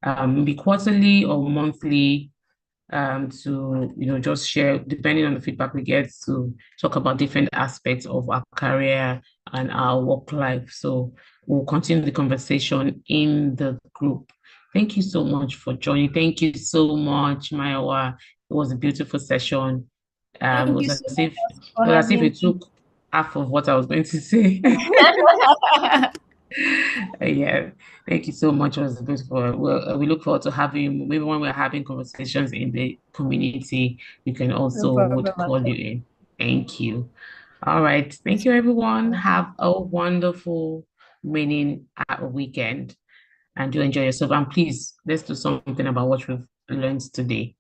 maybe quarterly or monthly, to just share, depending on the feedback we get, to talk about different aspects of our career and our work life. So we'll continue the conversation in the group. Thank you so much for joining. Thank you so much, Mayawa. It was a beautiful session. It Thank was you as so if much for it was as if having it me. took half of what I was going to say. Yeah, thank you so much. It was beautiful. Well, we look forward to having you. Maybe when we're having conversations in the community, you can No also would problem at call all. you in. Thank you. All right. Thank you, everyone. Have a wonderful remaining weekend and do enjoy yourself. And please, let's do something about what we've learned today.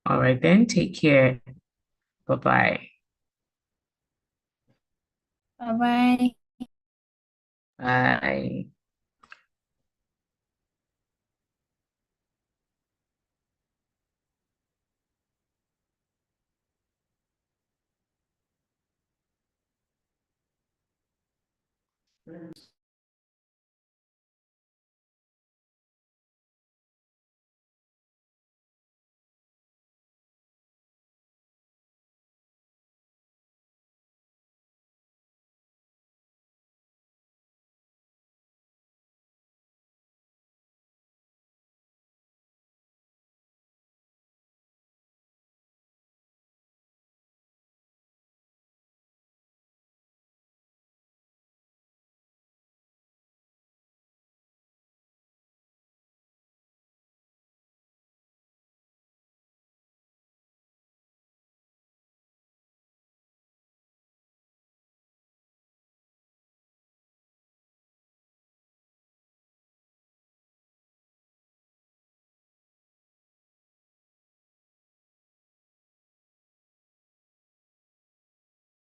All right, then. Take care. Bye-bye. Bye-bye. Bye.